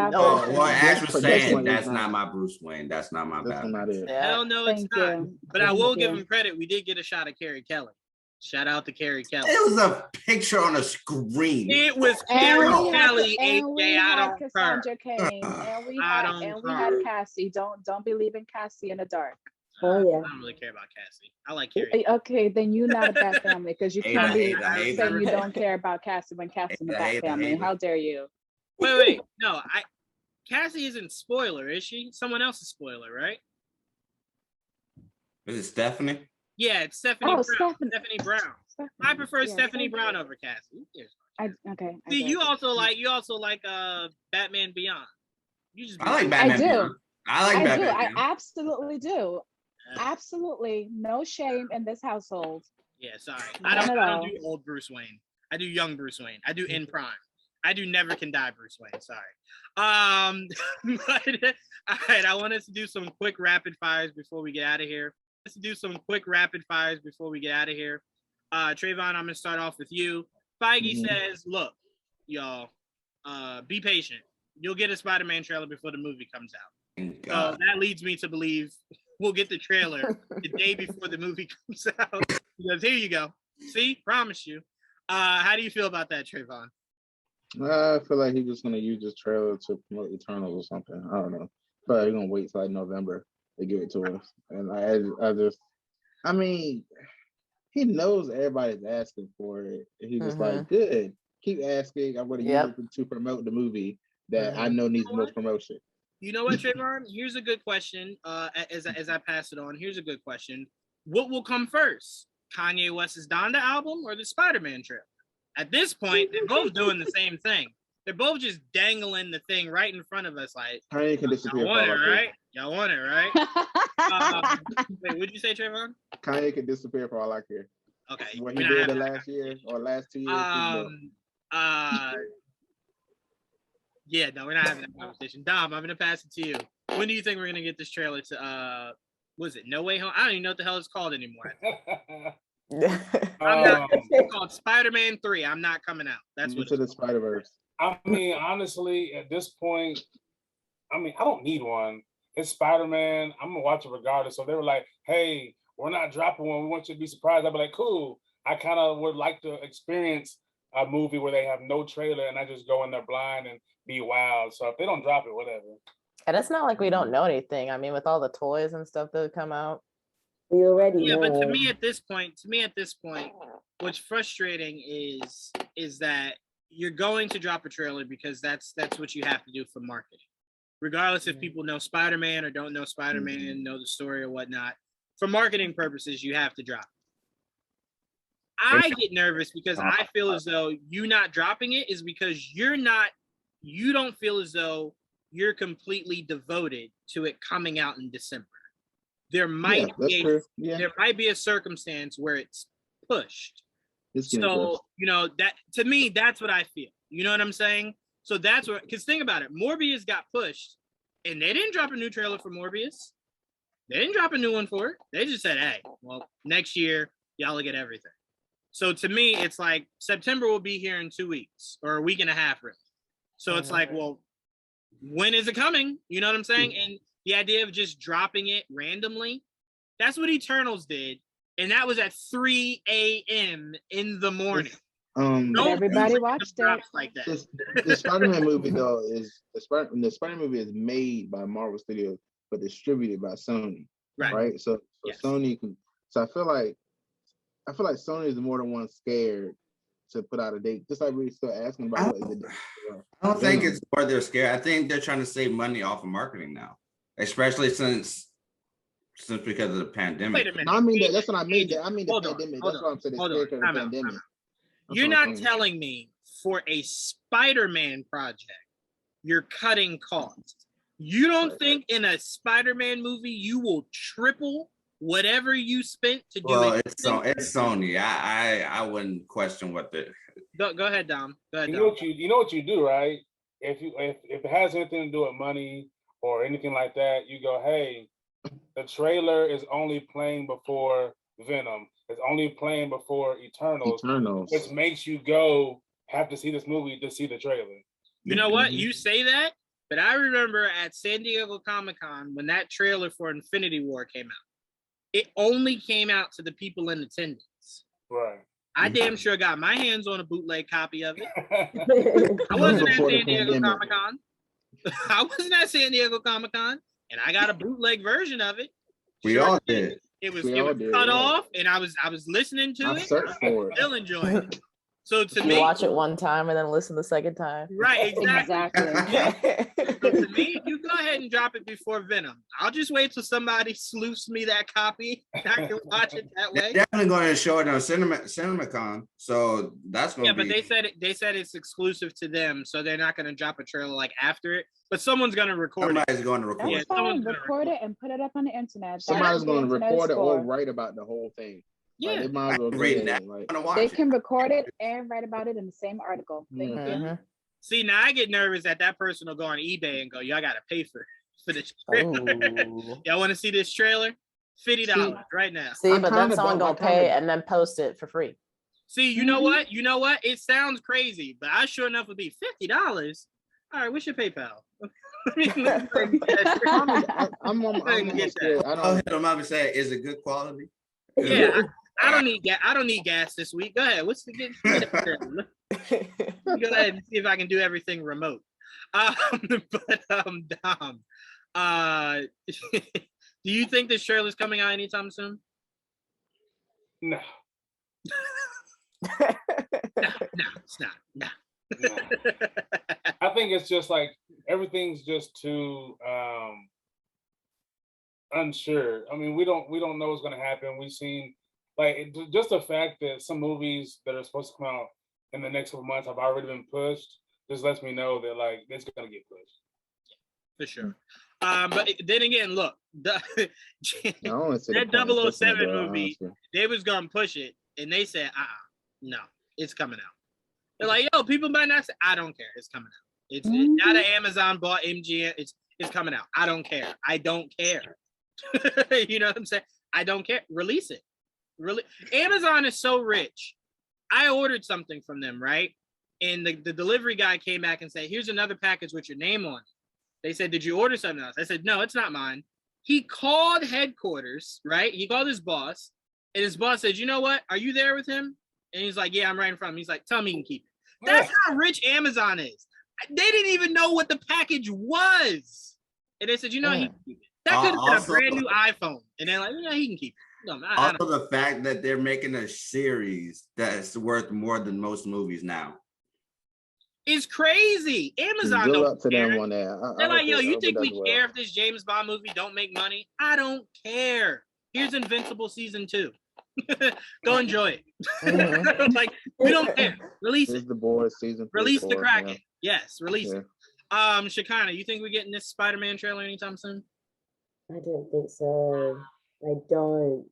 Well, Ash was saying that's not my Bruce Wayne. That's not my Batman. Hell no, it's not. But I will give him credit. We did get a shot of Carrie Kelly. Shout out to Carrie Kelly. It was a picture on a screen. It was Carrie Kelly. And we had Cassandra Cain. And we had Cassie. Don't believe in Cassie in the dark. Oh yeah. I don't really care about Cassie. I like Carrie. Okay, then you're not a Bat Family because you can't be saying you don't care about Cassie when Cassie's in the Bat Family. How dare you? Wait. No, Cassie isn't spoiler, is she? Someone else is spoiler, right? Is it Stephanie? Yeah, it's Stephanie Brown. Stephanie Brown. I prefer Yeah, Stephanie Brown over Cassie. Okay. See, you also like Batman Beyond. I like Batman Beyond. I do. I absolutely do. Absolutely no shame in this household. Yeah, sorry. I don't do old Bruce Wayne. I do young Bruce Wayne. I do in prime. I do never can die Bruce Wayne. Sorry. But all right, I want us to do some quick rapid fires before we get out of here. Trevon, I'm gonna start off with you. Feige says, look, y'all, be patient. You'll get a Spider-Man trailer before the movie comes out. So that leads me to believe we'll get the trailer the day before the movie comes out. Because here you go. See, promise you. How do you feel about that, Trevon? I feel like he's just gonna use this trailer to promote Eternals or something. I don't know. But he's gonna wait till like November to give it to us. And I mean, he knows everybody's asking for it. He's just like, good. Keep asking. I'm gonna use it to promote the movie that I know needs most promotion. You know what, Trevon? Here's a good question. As I pass it on, here's a good question. What will come first? Kanye West's Donda album or the Spider-Man trailer? At this point, they're both doing the same thing. They're both just dangling the thing right in front of us. Like, Kanye can disappear. Y'all want it, right? Y'all want it, right? Wait, what'd you say, Trevon? Kanye can disappear for all I care. Okay. What he did the last year or last 2 years. Yeah, no, we're not having that conversation. Dom, I'm gonna pass it to you. When do you think we're gonna get this trailer to was it No Way Home? I don't even know what the hell it's called anymore. It's called Spider-Man 3. I'm not coming out. That's what Into the Spider-Verse. I mean, honestly, at this point, I don't need one. It's Spider-Man. I'm gonna watch it regardless. So they were like, hey, we're not dropping one. We want you to be surprised. I'd be like, cool. I kind of would like to experience a movie where they have no trailer and I just go in there blind and be wild. So if they don't drop it, whatever. And it's not like we don't know anything. I mean, with all the toys and stuff that come out. We already know. But to me at this point, what's frustrating is that you're going to drop a trailer because that's what you have to do for marketing. Regardless if people know Spider-Man or don't know Spider-Man, know the story or whatnot. For marketing purposes, you have to drop it. I get nervous because I feel as though you not dropping it is because you don't feel as though you're completely devoted to it coming out in December. There might be a circumstance where it's pushed. So, that to me, that's what I feel. You know what I'm saying? So that's what, because think about it. Morbius got pushed and they didn't drop a new trailer for Morbius. They didn't drop a new one for it. They just said, hey, well, next year, y'all will get everything. So to me, it's like September will be here in 2 weeks or a week and a half, really. So it's like, well, when is it coming? You know what I'm saying? And the idea of just dropping it randomly, that's what Eternals did. And that was at 3 a.m. in the morning. Everybody watched it. Like that. The Spider-Man movie, though, the Spider-Man movie is made by Marvel Studios, but distributed by Sony. Right? So Sony can. So I feel like Sony is more than one scared to put out a date. Just like we're still asking about what is it. I don't think it's more they're scared. I think they're trying to save money off of marketing now, especially since because of the pandemic. Wait a minute. No, I mean that's what I mean. I mean the pandemic. That's what I'm saying. They're scared of the pandemic. You're not telling me for a Spider-Man project you're cutting costs. You don't think in a Spider-Man movie you will triple whatever you spent to do it? Well, it's Sony. I wouldn't question what the. Go ahead, Dom. Go ahead, Dom. You know what you do, right? If it has anything to do with money or anything like that, you go, hey, the trailer is only playing before Venom. It's only playing before Eternals, which makes you have to see this movie to see the trailer. You know what? You say that, but I remember at San Diego Comic-Con when that trailer for Infinity War came out. It only came out to the people in attendance. Right. I damn sure got my hands on a bootleg copy of it. I wasn't at San Diego Comic-Con. I wasn't at San Diego Comic-Con, and I got a bootleg version of it. We all did. It was cut off, and I was listening to it. Searched for it. Still enjoying it. So to me, you watch it one time and then listen the second time. Right, exactly. So to me, you go ahead and drop it before Venom. I'll just wait till somebody sleuths me that copy. I can watch it that way. They're definitely going to show it on CinemaCon, so that's going to be. Yeah, but they said it's exclusive to them, so they're not going to drop a trailer like after it. But someone's going to record it. Somebody's going to record it. Fine. Record it and put it up on the internet. Somebody's going to record it or write about the whole thing. Yeah, like, they might as well read that. They can record it and write about it in the same article. See, now I get nervous that person will go on eBay and go, "Y'all got to pay for this trailer. Y'all want to see this trailer? $50 right now." See, but then someone gonna pay and then post it for free. See, you know what? You know what? It sounds crazy, but I sure enough would be $50. All right, what's your PayPal? I'm I'll hit them up and say, "Is it good quality?" Yeah, I don't need gas this week. Go ahead. What's the good? Go ahead and see if I can do everything remote. Dom, do you think this trailer's coming out anytime soon? No. No, it's not. No. I think it's just like everything's just too unsure. I mean, we don't know what's going to happen. We've seen just the fact that some movies that are supposed to come out in the next couple months have already been pushed. Just lets me know that it's going to get pushed. For sure. But then again, look, that 007 movie, they was going to push it, and they said, no, it's coming out. They're like, yo, people might not say, I don't care. It's coming out. It's now that Amazon bought MGM, it's coming out. I don't care. You know what I'm saying? I don't care. Release it. Amazon is so rich. I ordered something from them, right? And the delivery guy came back and said, here's another package with your name on it. They said, did you order something else? I said, no, it's not mine. He called headquarters, right? He called his boss, and his boss said, you know what? Are you there with him? And he's like, yeah, I'm right in front of him. He's like, tell me he can keep it. That's how rich Amazon is. They didn't even know what the package was. And they said, you know, he can keep it. That could have been a brand new iPhone. And they're like, you know, he can keep it. No, also, the fact that they're making a series that's worth more than most movies now. It's crazy. Amazon don't up to care. Them on that. They're like, yo, you think we care if this James Bond movie don't make money? I don't care. Here's Invincible season 2. Go enjoy it. Like, we don't care. Release it. The Boys season. Release the Kraken. Yeah. Yes, release it. Shekinah, you think we're getting this Spider-Man trailer anytime soon? I don't think so. I don't.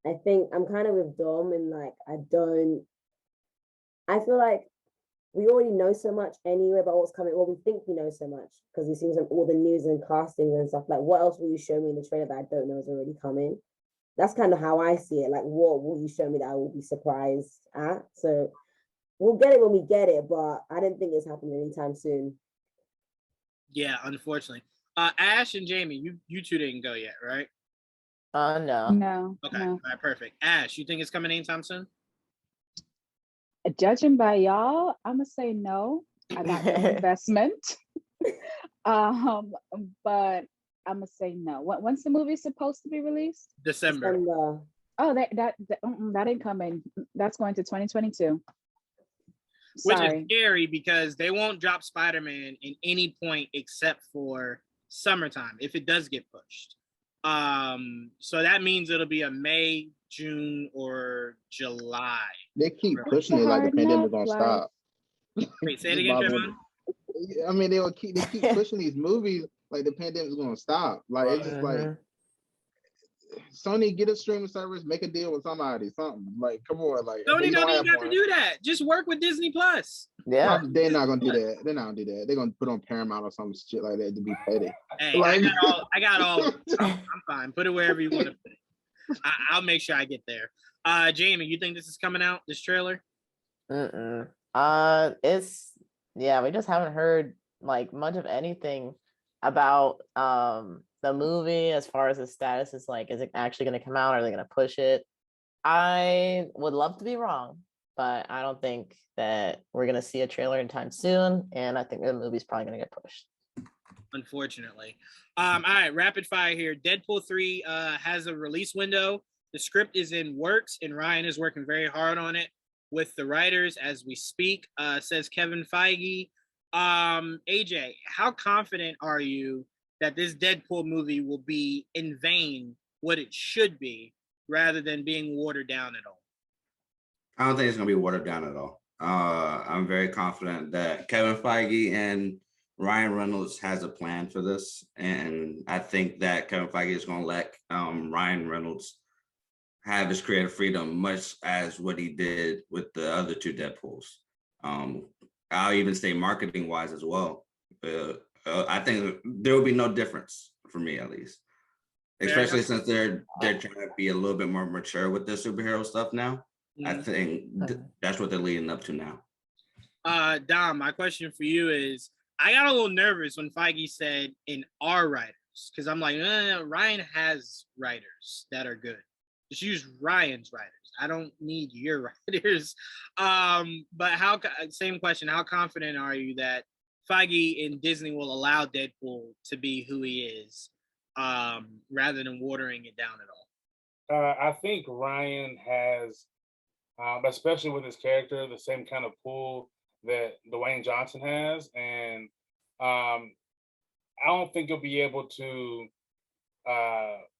I think I'm kind of with Dom and I feel like we already know so much anyway about what's coming. Well, we think we know so much because we've seen all the news and castings and stuff. Like, what else will you show me in the trailer that I don't know is already coming? That's kind of how I see it. Like, what will you show me that I will be surprised at? So we'll get it when we get it, but I don't think it's happening anytime soon. Yeah, unfortunately. Ash and Jamie, you two didn't go yet, right? No. Okay, no. All right, perfect. Ash, you think it's coming anytime soon? Judging by y'all, I'm gonna say no. I got no investment. But I'm gonna say no. When's the movie supposed to be released? December. Oh, that ain't coming. That's going to 2022. Which is scary because they won't drop Spider-Man in any point except for summertime if it does get pushed. So that means it'll be a May, June, or July. They keep pushing it like the pandemic gonna stop. Wait, say it again, Trevon. I mean, they keep pushing these movies like the pandemic's gonna stop. Like it's just like Sony, get a streaming service, make a deal with somebody, something. Like, come on, like Sony don't even have to do that. Just work with Disney Plus. Yeah, they're not gonna do that. They're not gonna do that. They're gonna put on Paramount or some shit like that to be petty. Hey, like, I got all. I'm fine. Put it wherever you want to put it. I'll make sure I get there. Jamie, you think this is coming out? This trailer? It's we just haven't heard like much of anything about the movie as far as the status is like. Is it actually going to come out? Are they going to push it? I would love to be wrong, but I don't think that we're gonna see a trailer anytime soon, and I think the movie's probably gonna get pushed. Unfortunately. All right, rapid fire here. Deadpool 3 has a release window. The script is in works, and Ryan is working very hard on it with the writers as we speak, says Kevin Feige. AJ, how confident are you that this Deadpool movie will be in vain what it should be rather than being watered down at all? I don't think it's going to be watered down at all. I'm very confident that Kevin Feige and Ryan Reynolds has a plan for this. And I think that Kevin Feige is going to let Ryan Reynolds have his creative freedom, much as what he did with the other two Deadpools. I'll even say marketing wise as well. I think there will be no difference for me, at least, especially since they're trying to be a little bit more mature with their superhero stuff now. I think that's what they're leading up to now. Dom, my question for you is, I got a little nervous when Feige said in our writers, because I'm like, no, Ryan has writers that are good. Just use Ryan's writers. I don't need your writers. But same question, how confident are you that Feige and Disney will allow Deadpool to be who he is, rather than watering it down at all? I think Ryan has, especially with his character, the same kind of pull that Dwayne Johnson has. And I don't think you'll be able to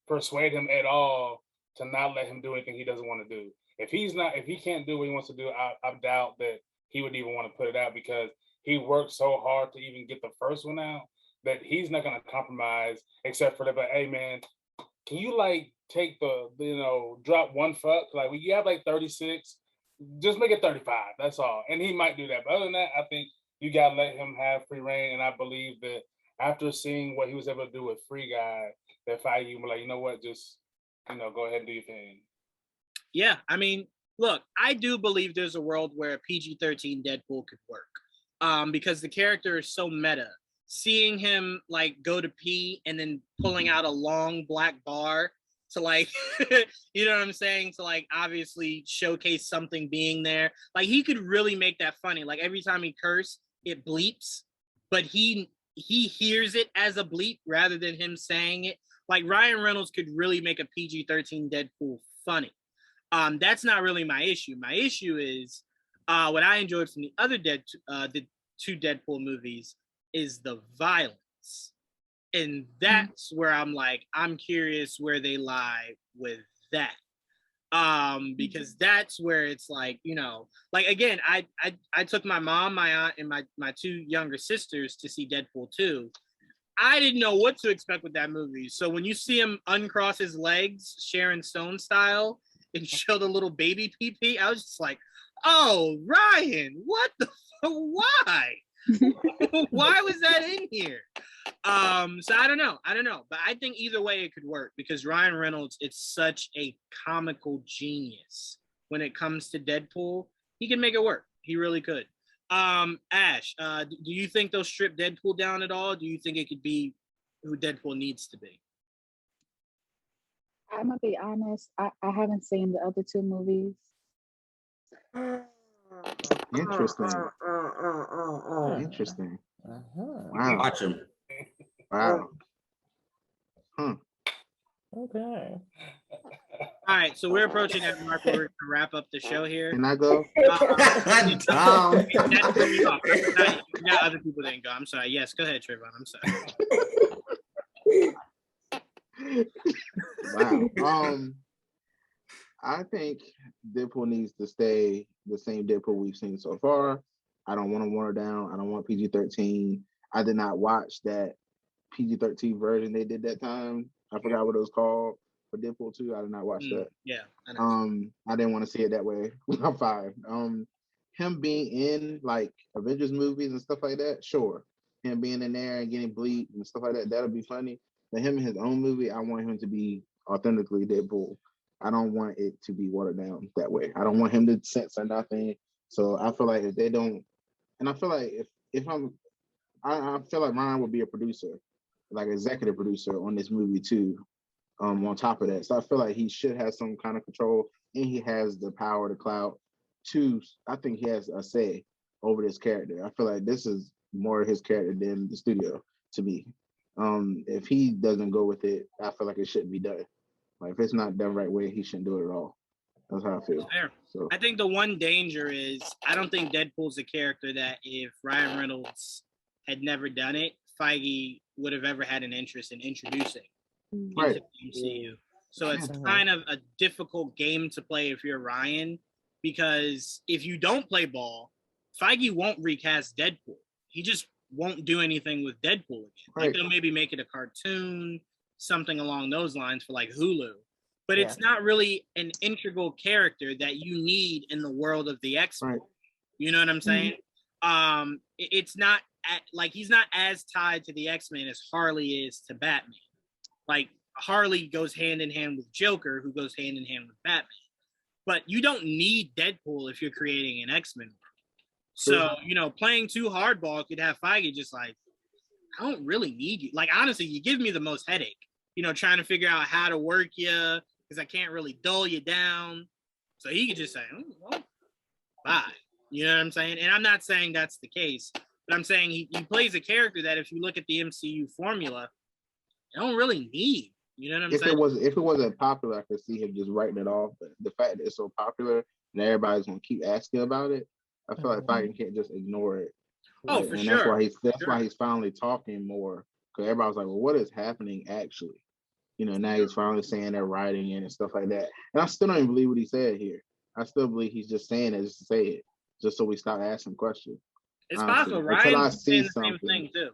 persuade him at all to not let him do anything he doesn't want to do. If he can't do what he wants to do, I doubt that he would even want to put it out, because he worked so hard to even get the first one out that he's not going to compromise, except for the, hey man, can you take drop one fuck? You have 36, just make it 35. That's all. And he might do that. But other than that, I think you got to let him have free reign. And I believe that after seeing what he was able to do with Free Guy, that Feige will be like, you know what, just, go ahead and do your thing. Yeah, I mean, look, I do believe there's a world where a PG-13 Deadpool could work, because the character is so meta. Seeing him go to pee and then pulling out a long black bar to you know what I'm saying, to obviously showcase something being there. He could really make that funny. Every time he curse, it bleeps, but he hears it as a bleep rather than him saying it. Ryan Reynolds could really make a PG-13 Deadpool funny. That's not really my issue. My issue is what I enjoyed from the other the two Deadpool movies is the violence. And that's where I'm curious where they lie with that. Because that's where it's again, I took my mom, my aunt, and my two younger sisters to see Deadpool 2. I didn't know what to expect with that movie. So when you see him uncross his legs, Sharon Stone style, and show the little baby pee-pee, I was just like, oh, Ryan, what the why? Why was that in here? So I don't know. But I think either way it could work, because Ryan Reynolds is such a comical genius when it comes to Deadpool. He can make it work. He really could. Ash, do you think they'll strip Deadpool down at all? Do you think it could be who Deadpool needs to be? I'm gonna be honest. I haven't seen the other two movies. Interesting. Interesting. Wow. Watch them. Wow. Okay. All right, so we're approaching that mark where we're gonna wrap up the show here. Can I go? That threw me off. Not other people didn't go. I'm sorry. Yes, go ahead, Trevon. I'm sorry. Wow. I think Deadpool needs to stay the same Deadpool we've seen so far. I don't want to water down. I don't want PG-13. I did not watch that PG-13 version they did that time. I forgot what it was called for Deadpool 2. I did not watch that. Yeah. I didn't want to see it that way. I'm fine. Him being in Avengers movies and stuff like that, sure. Him being in there and getting bleed and stuff like that, that'll be funny. But him in his own movie, I want him to be authentically Deadpool. I don't want it to be watered down that way. I don't want him to censor nothing. So I feel like if they don't, and I feel like I feel like Ryan would be a producer, executive producer on this movie too. On top of that, so I feel like he should have some kind of control. and he has the power, the clout to. I think he has a say over this character. I feel like this is more his character than the studio to me. If he doesn't go with it, I feel like it shouldn't be done. Like if it's not done right way, he shouldn't do it at all. That's how I feel. Fair. So I think the one danger is I don't think Deadpool's a character that if Ryan Reynolds had never done it, Feige would have ever had an interest in introducing into the MCU. So it's kind of a difficult game to play if you're Ryan, because if you don't play ball, Feige won't recast Deadpool. He just won't do anything with Deadpool again. Like they'll maybe make it a cartoon, something along those lines for like Hulu. But it's not really an integral character that you need in the world of the X-Men. Right. You know what I'm saying? It's not like he's not as tied to the X-Men as Harley is to Batman. Like Harley goes hand in hand with Joker, who goes hand in hand with Batman. But you don't need Deadpool if you're creating an X-Men world. So, you know, playing too hardball could have Feige just like, I don't really need you. Like, honestly, you give me the most headache, you know, trying to figure out how to work you because I can't really dull you down. So he could just say, oh, well, bye. You know what I'm saying? And I'm not saying that's the case, but I'm saying he plays a character that if you look at the MCU formula, you don't really need. You know what I'm saying? If it wasn't popular, I could see him just writing it off. But the fact that it's so popular and everybody's gonna keep asking about it, I feel like Feige can't just ignore it. Oh, for sure. That's why he's finally talking more. Because everybody's like, well, what is happening actually? You know, now he's finally saying they're writing in and stuff like that. And I still don't even believe what he said here. I still believe he's just saying it just to say it, just so we stop asking questions. It's possible. Ryan's saying the same thing too.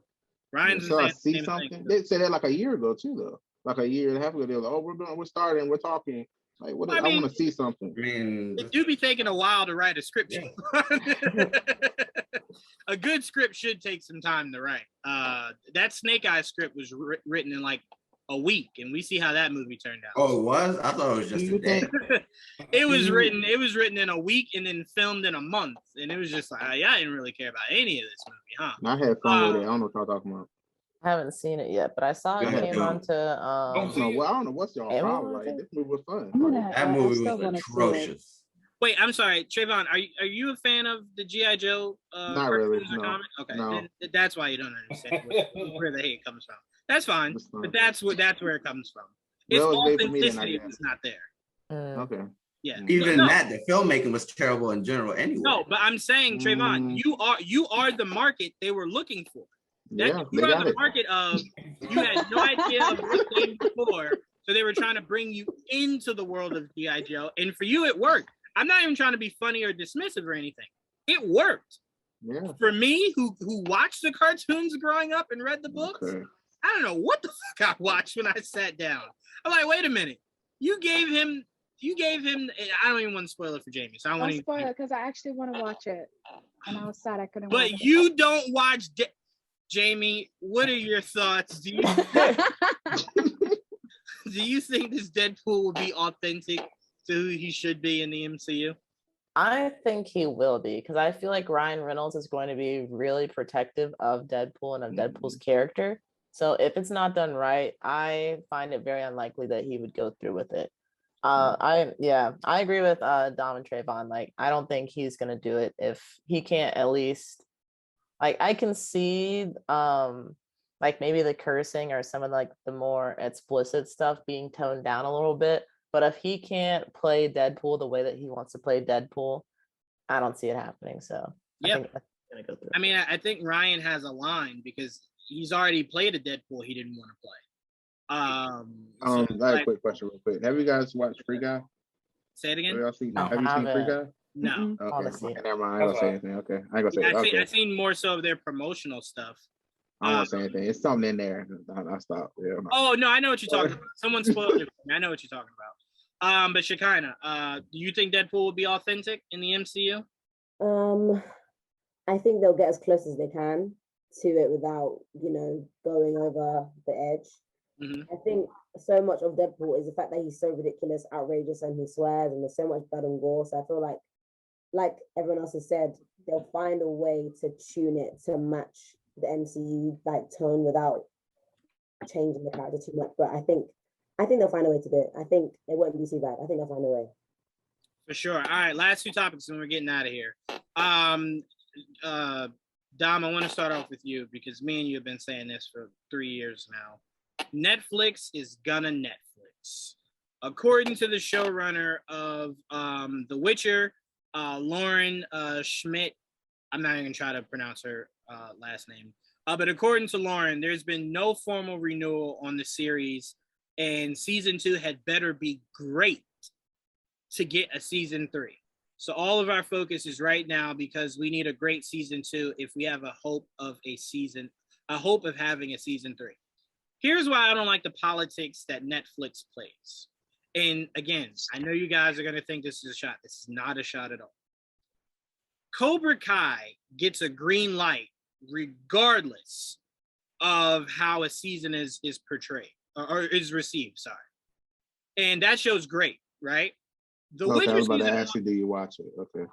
Ryan's saying the same thing. They said that like a year ago too, though. Like a year and a half ago, they were like, "Oh, we're starting, we're talking." Like, what? I want to see something. I mean, it do be taking a while to write a script. Yeah. A good script should take some time to write. That Snake Eyes script was written in like a week, and we see how that movie turned out. Oh, it was? I thought it was just a day. It was written in a week and then filmed in a month, and it was just like, I didn't really care about any of this movie, huh? I had fun with it. I don't know what y'all talking about. I haven't seen it yet, but I saw it came on to I don't know what's y'all problem. Like, this movie was fun. That movie was atrocious. Wait, I'm sorry, Trevon. Are you a fan of the G.I. Joe? Not really. No. Okay, no. That's why you don't understand where the hate comes from. That's fine, but that's where it comes from. Its authenticity is not there. Okay. Yeah. Even that, the filmmaking was terrible in general anyway. No, but I'm saying, Trevon, you are the market they were looking for. You are the market of you had no idea of what came before, so they were trying to bring you into the world of G.I. Joe, and for you it worked. I'm not even trying to be funny or dismissive or anything. It worked. Yeah. For me, who watched the cartoons growing up and read the books, I don't know what the fuck I watched when I sat down. I'm like, wait a minute. You gave him. I don't even want to spoil it for Jamie. So I don't want to spoil it because I actually want to watch it, and I was sad I couldn't. But you don't watch. Jamie, what are your thoughts? Do you think this Deadpool will be authentic to who he should be in the MCU? I think he will be, because I feel like Ryan Reynolds is going to be really protective of Deadpool and of Deadpool's character. So if it's not done right, I find it very unlikely that he would go through with it. I agree with Dom and Trevon. Like, I don't think he's gonna do it if he can't at least. Like, I can see, like maybe the cursing or some of like the more explicit stuff being toned down a little bit. But if he can't play Deadpool the way that he wants to play Deadpool, I don't see it happening. So I think that's gonna go through. I mean, I think Ryan has a line because he's already played a Deadpool he didn't want to play. I have a quick question, real quick. Have you guys watched Free Guy? Say it again. Have you seen Free Guy? No. Okay. Never mind. I ain't gonna say anything. Okay. I ain't gonna say. I've seen more so of their promotional stuff. I don't want to say anything. It's something in there. I stopped. Yeah. Oh no, I know what you're talking about. Someone spoiled it for me. I know what you're talking about. But Shekinah, do you think Deadpool will be authentic in the MCU? I think they'll get as close as they can to it without, going over the edge. Mm-hmm. I think so much of Deadpool is the fact that he's so ridiculous, outrageous, and he swears, and there's so much blood and gore. So I feel like everyone else has said, they'll find a way to tune it to match the MCU tone without changing the character too much. But I think they'll find a way to do it. I think it won't be too bad. I think they'll find a way. For sure. All right, last two topics and we're getting out of here. Dom, I want to start off with you because me and you have been saying this for 3 years now. Netflix is gonna Netflix. According to the showrunner of The Witcher, Lauren Schmidt, I'm not even gonna try to pronounce her last name, but according to Lauren, there's been no formal renewal on the series, and season 2 had better be great to get a season 3. So all of our focus is right now because we need a great season 2 if we have a hope of having a season 3. Here's why I don't like the politics that Netflix plays. And again, I know you guys are going to think this is a shot. This is not a shot at all. Cobra Kai gets a green light regardless of how a season is portrayed or is received, sorry. And that show's great, right? The Witcher I was about to season ask you, do you watch it? Okay.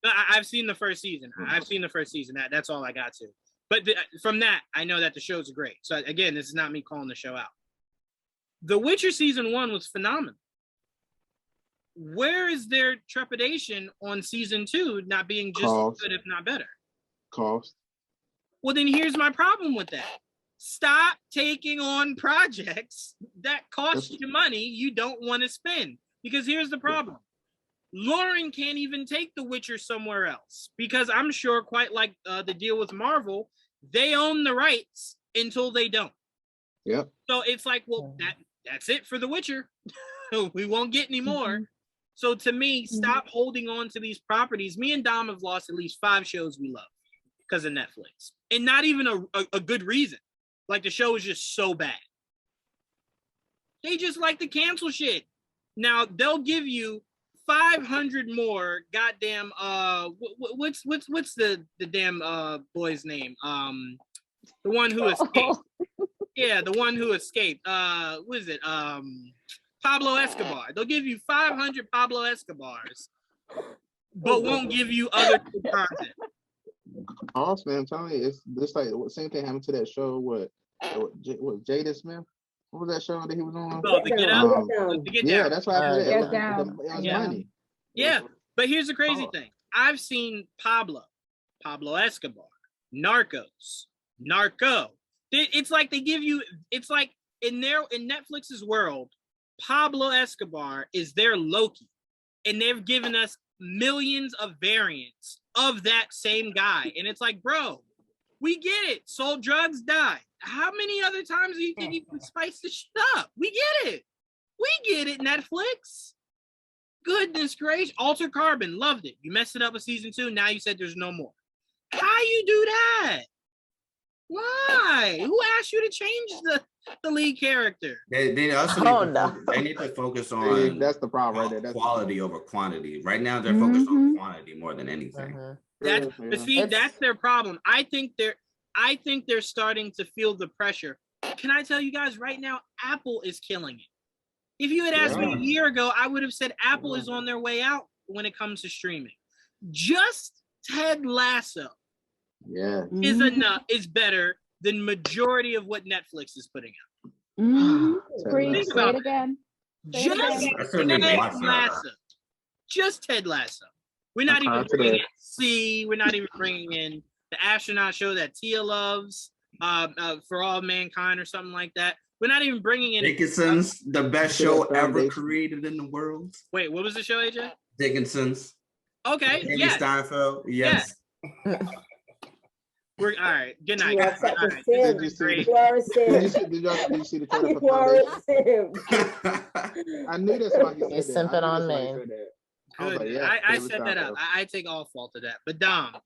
I've seen the first season. That's all I got to. But from that, I know that the shows are great. So again, this is not me calling the show out. The Witcher season 1 was phenomenal. Where is their trepidation on season 2 not being just as good, if not better? Cost. Well, then here's my problem with that. Stop taking on projects that cost you money you don't want to spend. Because here's the problem. Lauren can't even take The Witcher somewhere else. Because I'm sure, quite like the deal with Marvel, they own the rights until they don't. Yep. So it's like, well, that's it for The Witcher. We won't get any more. Mm-hmm. So to me, stop holding on to these properties. Me and Dom have lost at least 5 shows we love because of Netflix. And not even a good reason. Like the show is just so bad. They just like to cancel shit. Now they'll give you 500 more goddamn what's the damn boy's name? The one who escaped. Yeah, the one who escaped. What is it? Pablo Escobar. They'll give you 500 Pablo Escobars, but won't give you other content. Also, man, I'm telling you, it's just like the same thing happened to that show. What Jada Smith? What was that show that he was on? Oh, the Get Out. Yeah, that's what happened. Get Down. Money. Yeah, but here's the crazy thing. I've seen Pablo Escobar, Narcos, Narco. It's like they give you. It's like in Netflix's world, Pablo Escobar is their Loki, and they've given us millions of variants of that same guy, and it's like, bro, we get it. Sold drugs, died. How many other times do you think you can spice this shit up? We get it, Netflix. Goodness gracious. Altered Carbon, loved it. You messed it up with season 2. Now you said there's no more. How you do that? Why? Who asked you to change the lead character? They also they need to focus on that's the problem right there. That's quality over quantity. Right now they're focused on quantity more than anything. That's their problem. I think they're starting to feel the pressure. Can I tell you guys right now, Apple is killing it. If you had asked me a year ago, I would have said Apple is on their way out when it comes to streaming. Just Ted Lasso is better than majority of what Netflix is putting out. Think about it again. Just Ted Lasso. We're not even bringing in C. We're not even bringing in the astronaut show that Tia loves, For All Mankind or something like that. We're not even bringing in Dickinson's, the best show ever created in the world. Wait, what was the show, AJ? Dickinson's. Okay, Haley Steinfeld. Yes. We're all right. Good night. Did you see the trailer for Foundation? I knew that's why he said simping on me. Good. I set that up. I take all fault of that. But Dom,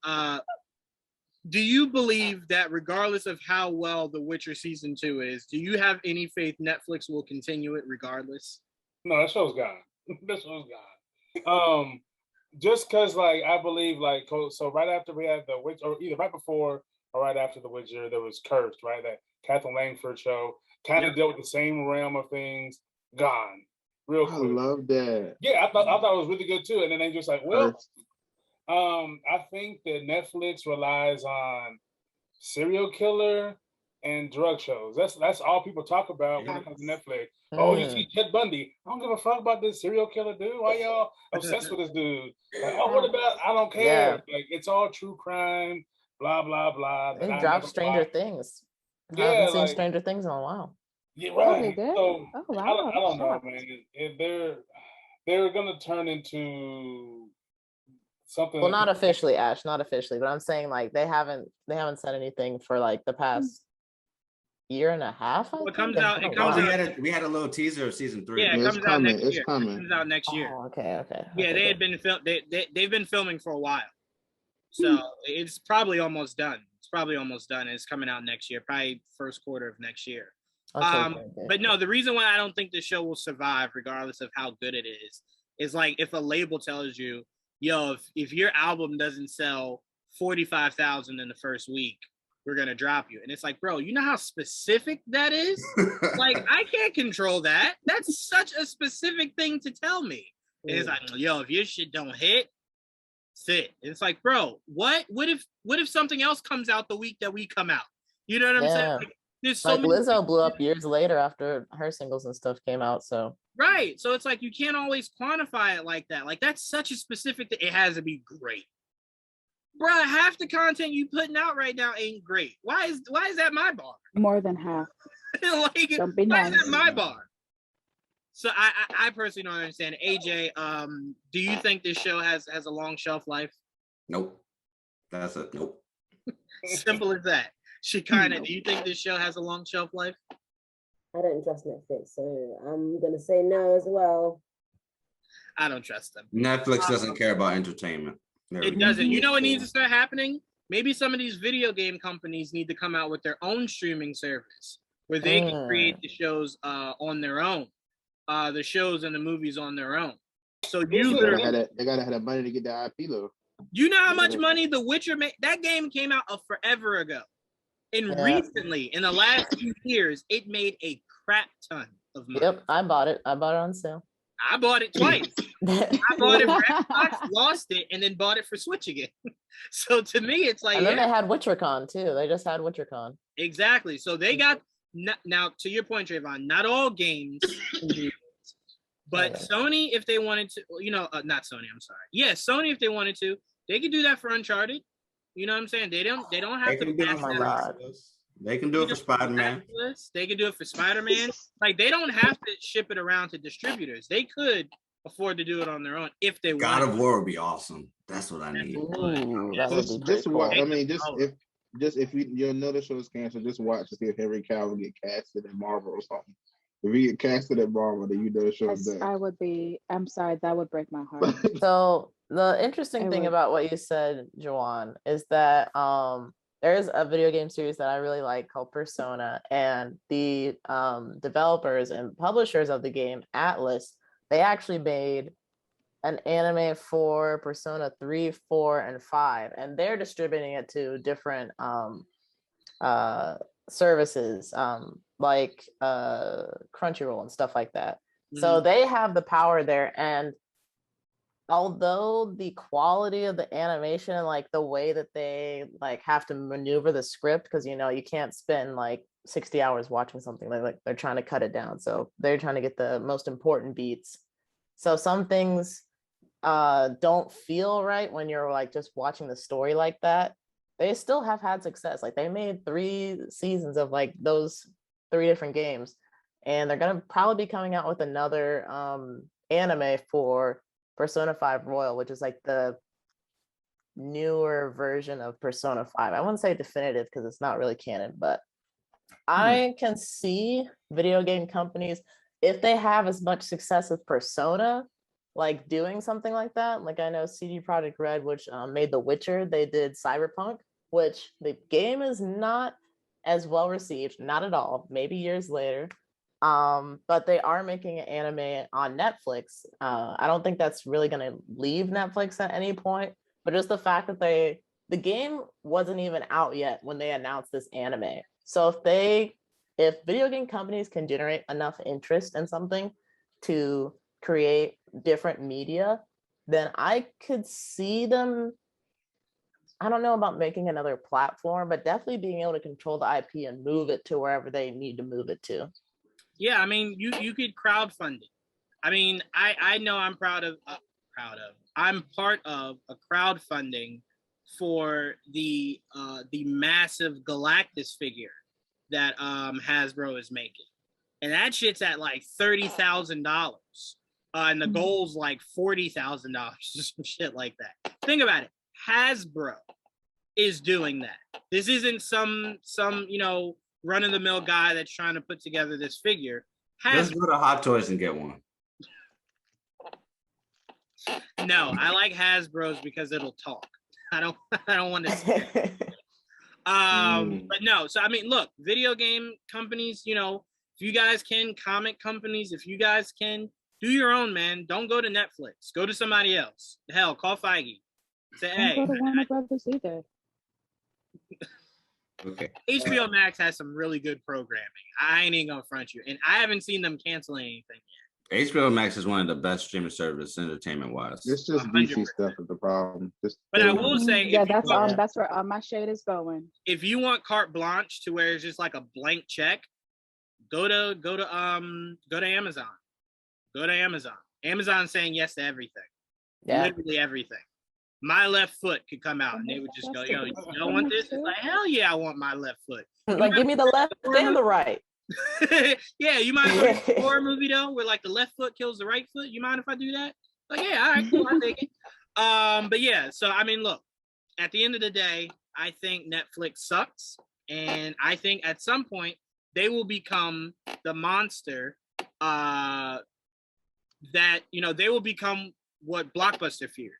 do you believe that regardless of how well The Witcher season 2 is, do you have any faith Netflix will continue it regardless? No, that show's gone. That show's gone. Just because, like, I believe, like, so right after we had The Witcher, or either right before or right after The Witcher, there was Cursed, right? That Catherine Langford show kind of dealt with the same realm of things. Gone. Real quick. I love that. Yeah, I thought it was really good too. And then they just like, well, I think that Netflix relies on serial killer and drug shows. That's all people talk about when it comes to Netflix. Oh, you see Ted Bundy. I don't give a fuck about this serial killer dude. Why y'all obsessed with this dude? Like, oh, what about? I don't care. Like, it's all true crime. Blah blah blah. They dropped Stranger Things. I haven't seen Stranger Things in a while. Yeah, right. Oh, they did? So oh wow. I don't know, man. They're gonna turn into something. Well, not officially, Ash, not officially, but I'm saying like they haven't said anything for like the past year and a half. It comes out. We had a little teaser of season 3. Yeah, it's coming. It's coming. It comes out next year. Oh, okay. Yeah, they had been they've been filming for a while, so it's probably almost done. It's coming out next year, probably first quarter of next year. Okay. But no, the reason why I don't think the show will survive, regardless of how good it is like if a label tells you, yo, if your album doesn't sell 45,000 in the first week, we're gonna drop you. And it's like, bro, you know how specific that is? Like, I can't control that. That's such a specific thing to tell me. And it's like, yo, if your shit don't hit, sit. And it's like, bro, what if something else comes out the week that we come out? You know what I'm saying? Like, there's so many Lizzo blew up years later after her singles and stuff came out. So right. So it's like you can't always quantify it like that. Like, that's such a specific thing. It has to be great. Bruh, half the content you putting out right now ain't great. Why is that my bar? More than half. Like, don't be why nice. is that my bar? So I personally don't understand. AJ, do you think this show has a long shelf life? Nope. That's a nope. Simple as that. Shekinah, do you think this show has a long shelf life? I don't trust Netflix, so I'm gonna say no as well. I don't trust them. Netflix doesn't care about entertainment. It doesn't. You know what needs to start happening? Maybe some of these video game companies need to come out with their own streaming service where they can create the shows on their own, the shows and the movies on their own. So they gotta have that money to get the IP though. You know how much money The Witcher made? That game came out forever ago. And recently, in the last few years, it made a crap ton of money. Yep, I bought it on sale. I bought it twice. I bought it for Xbox, lost it, and then bought it for Switch again. So to me, it's like, and then they had WitcherCon too. They just had WitcherCon. Exactly. So they got now. To your point, Trevon, not all games, but Sony, if they wanted to, not Sony. I'm sorry. Yeah, Sony, if they wanted to, they could do that for Uncharted. You know what I'm saying? They don't have to. They can do it for Spider-Man. They can do it for Spider-Man. Like, they don't have to ship it around to distributors. They could afford to do it on their own if they want. God of War would be awesome. That's what I need. If your another show is canceled, just watch to see if Henry Cavill get casted in Marvel or something. If he get casted at Marvel, then you know the show is dead. I'm sorry, that would break my heart. So the interesting thing about what you said, Joanne, is that there's a video game series that I really like called Persona, and the developers and publishers of the game, Atlas, they actually made an anime for Persona 3, 4, and 5, and they're distributing it to different services like Crunchyroll and stuff like that. Mm-hmm. So they have the power there, and although the quality of the animation and like the way that they like have to maneuver the script, because you can't spend like 60 hours watching something, like they're trying to cut it down, so they're trying to get the most important beats. So some things don't feel right when you're like just watching the story like that. They still have had success. Like, they made 3 seasons of like those 3 different games, and they're gonna probably be coming out with another anime for Persona 5 Royal, which is like the newer version of Persona 5. I wouldn't say definitive because it's not really canon, but I can see video game companies, if they have as much success with Persona, like doing something like that. Like, I know CD Projekt Red, which made The Witcher, they did Cyberpunk, which the game is not as well received, not at all, maybe years later. But they are making an anime on Netflix. I don't think that's really going to leave Netflix at any point, but just the fact that the game wasn't even out yet when they announced this anime. So if video game companies can generate enough interest in something to create different media, then I could see them I don't know about making another platform, but definitely being able to control the IP and move it to wherever they need to move it to. Yeah, I mean, you could crowdfund it. I mean, I know I'm I'm part of a crowdfunding for the massive Galactus figure that Hasbro is making, and that shit's at like $30,000, and the goal's like $40,000, some shit like that. Think about it. Hasbro is doing that. This isn't some run of the mill guy that's trying to put together this figure. Let's go to Hot Toys and get one. No, I like Hasbro's because it'll talk. I don't want to. But no. So I mean, look, video game companies. If you guys can, comic companies, if you guys can, do your own, man. Don't go to Netflix. Go to somebody else. Hell, call Feige. Say, hey. Don't go to Warner Brothers either. Okay. HBO Max has some really good programming. I ain't even gonna front you, and I haven't seen them cancel anything yet. HBO Max is one of the best streaming services entertainment wise. It's just 100%. DC stuff is the problem. But I will say, that's where my shade is going. If you want carte blanche to where it's just like a blank check, go to Amazon. Go to Amazon. Amazon's saying yes to everything. Yeah. Literally everything. My left foot could come out and they would just go, yo, you don't want this? It's like, hell yeah, I want my left foot. Like, give me the left and the right. Yeah, you mind if I do a horror movie though, where like the left foot kills the right foot? You mind if I do that? Like, yeah, all right, cool, I'll take it. But yeah, so I mean, look, at the end of the day, I think Netflix sucks, and I think at some point they will become the monster that they will become what Blockbuster feared.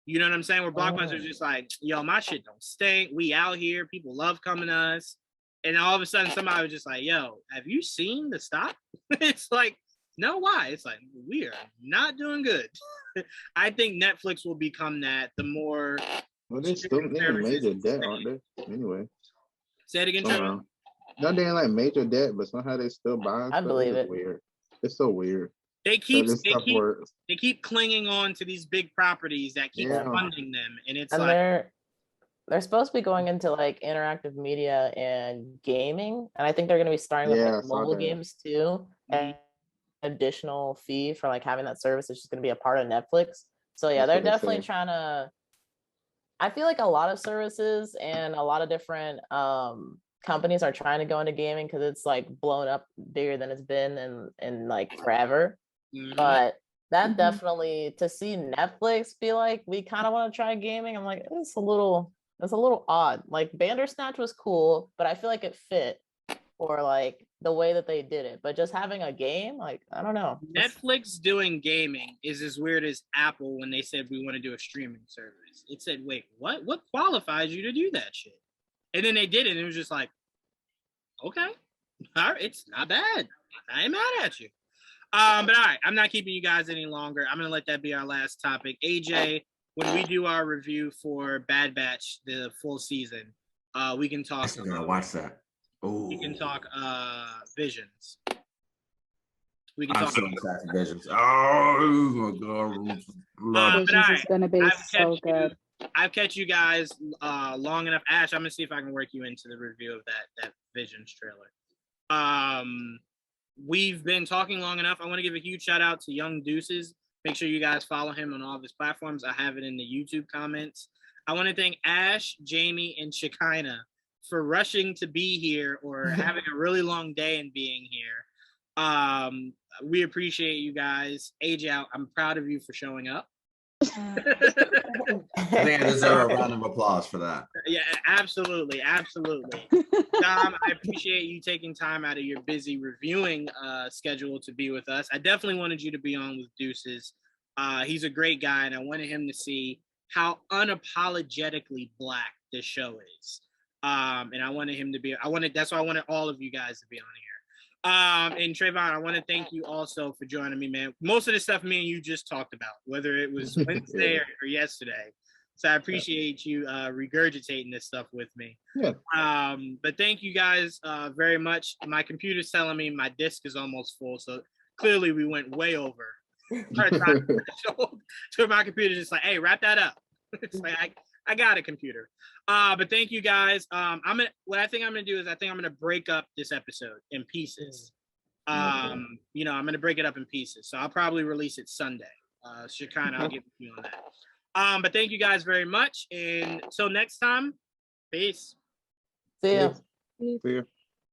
You know what I'm saying? Where Blockbuster's just like, yo, my shit don't stink. We out here. People love coming to us. And all of a sudden, somebody was just like, yo, have you seen the stock? It's like, no, why? It's like, we are not doing good. I think Netflix will become that the more. Well, they're still in major debt, aren't they? Anyway. Say it again, Trevon. No, they're in like major debt, but somehow they still buying. I believe it. Weird. It's so weird. They keep clinging on to these big properties that keep funding them, and it's they're supposed to be going into like interactive media and gaming, and I think they're going to be starting with like mobile games too. And additional fee for like having that service is just going to be a part of Netflix. So yeah, they're definitely trying to. I feel like a lot of services and a lot of different companies are trying to go into gaming because it's like blown up bigger than it's been in like forever. Mm-hmm. But that definitely, to see Netflix be like, we kind of want to try gaming, I'm like, it's a little odd. Like Bandersnatch was cool, but I feel like it fit for like the way that they did it. But just having a game, like, I don't know. Netflix doing gaming is as weird as Apple when they said we want to do a streaming service. It said, wait, what? What qualifies you to do that shit? And then they did it, and it was just like, okay, all right, it's not bad. I ain't mad at you. But all right, I'm not keeping you guys any longer. I'm gonna let that be our last topic. AJ, when we do our review for Bad Batch, the full season, we can talk. I'm gonna watch that. We can talk Visions. We can talk Visions. Oh my god! Visions is gonna be so good. I've kept you guys long enough. Ash, I'm gonna see if I can work you into the review of that Visions trailer. We've been talking long enough. I want to give a huge shout out to Young Deuces. Make sure you guys follow him on all of his platforms. I have it in the YouTube comments. I want to thank Ash, Jamie, and Shekinah for rushing to be here or having a really long day and being here. We appreciate you guys. AJ, I'm proud of you for showing up. I think I deserve a round of applause for that. Yeah, absolutely. Dom, I appreciate you taking time out of your busy reviewing schedule to be with us. I definitely wanted you to be on with Deuces. He's a great guy, and I wanted him to see how unapologetically Black this show is. And I wanted him to be. That's why I wanted all of you guys to be on here. And Trevon, I want to thank you also for joining me, man. Most of the stuff me and you just talked about, whether it was Wednesday or yesterday. So I appreciate you regurgitating this stuff with me. Yeah. But thank you guys very much. My computer's telling me my disk is almost full, so clearly we went way over our time. So my computer's just like, hey, wrap that up. It's like I got a computer. But thank you guys. What I think I'm gonna do is I think I'm gonna break up this episode in pieces. You know, I'm gonna break it up in pieces. So I'll probably release it Sunday. Shekinah, I'll get with you on that. But thank you guys very much. And until next time, peace. See ya. See ya.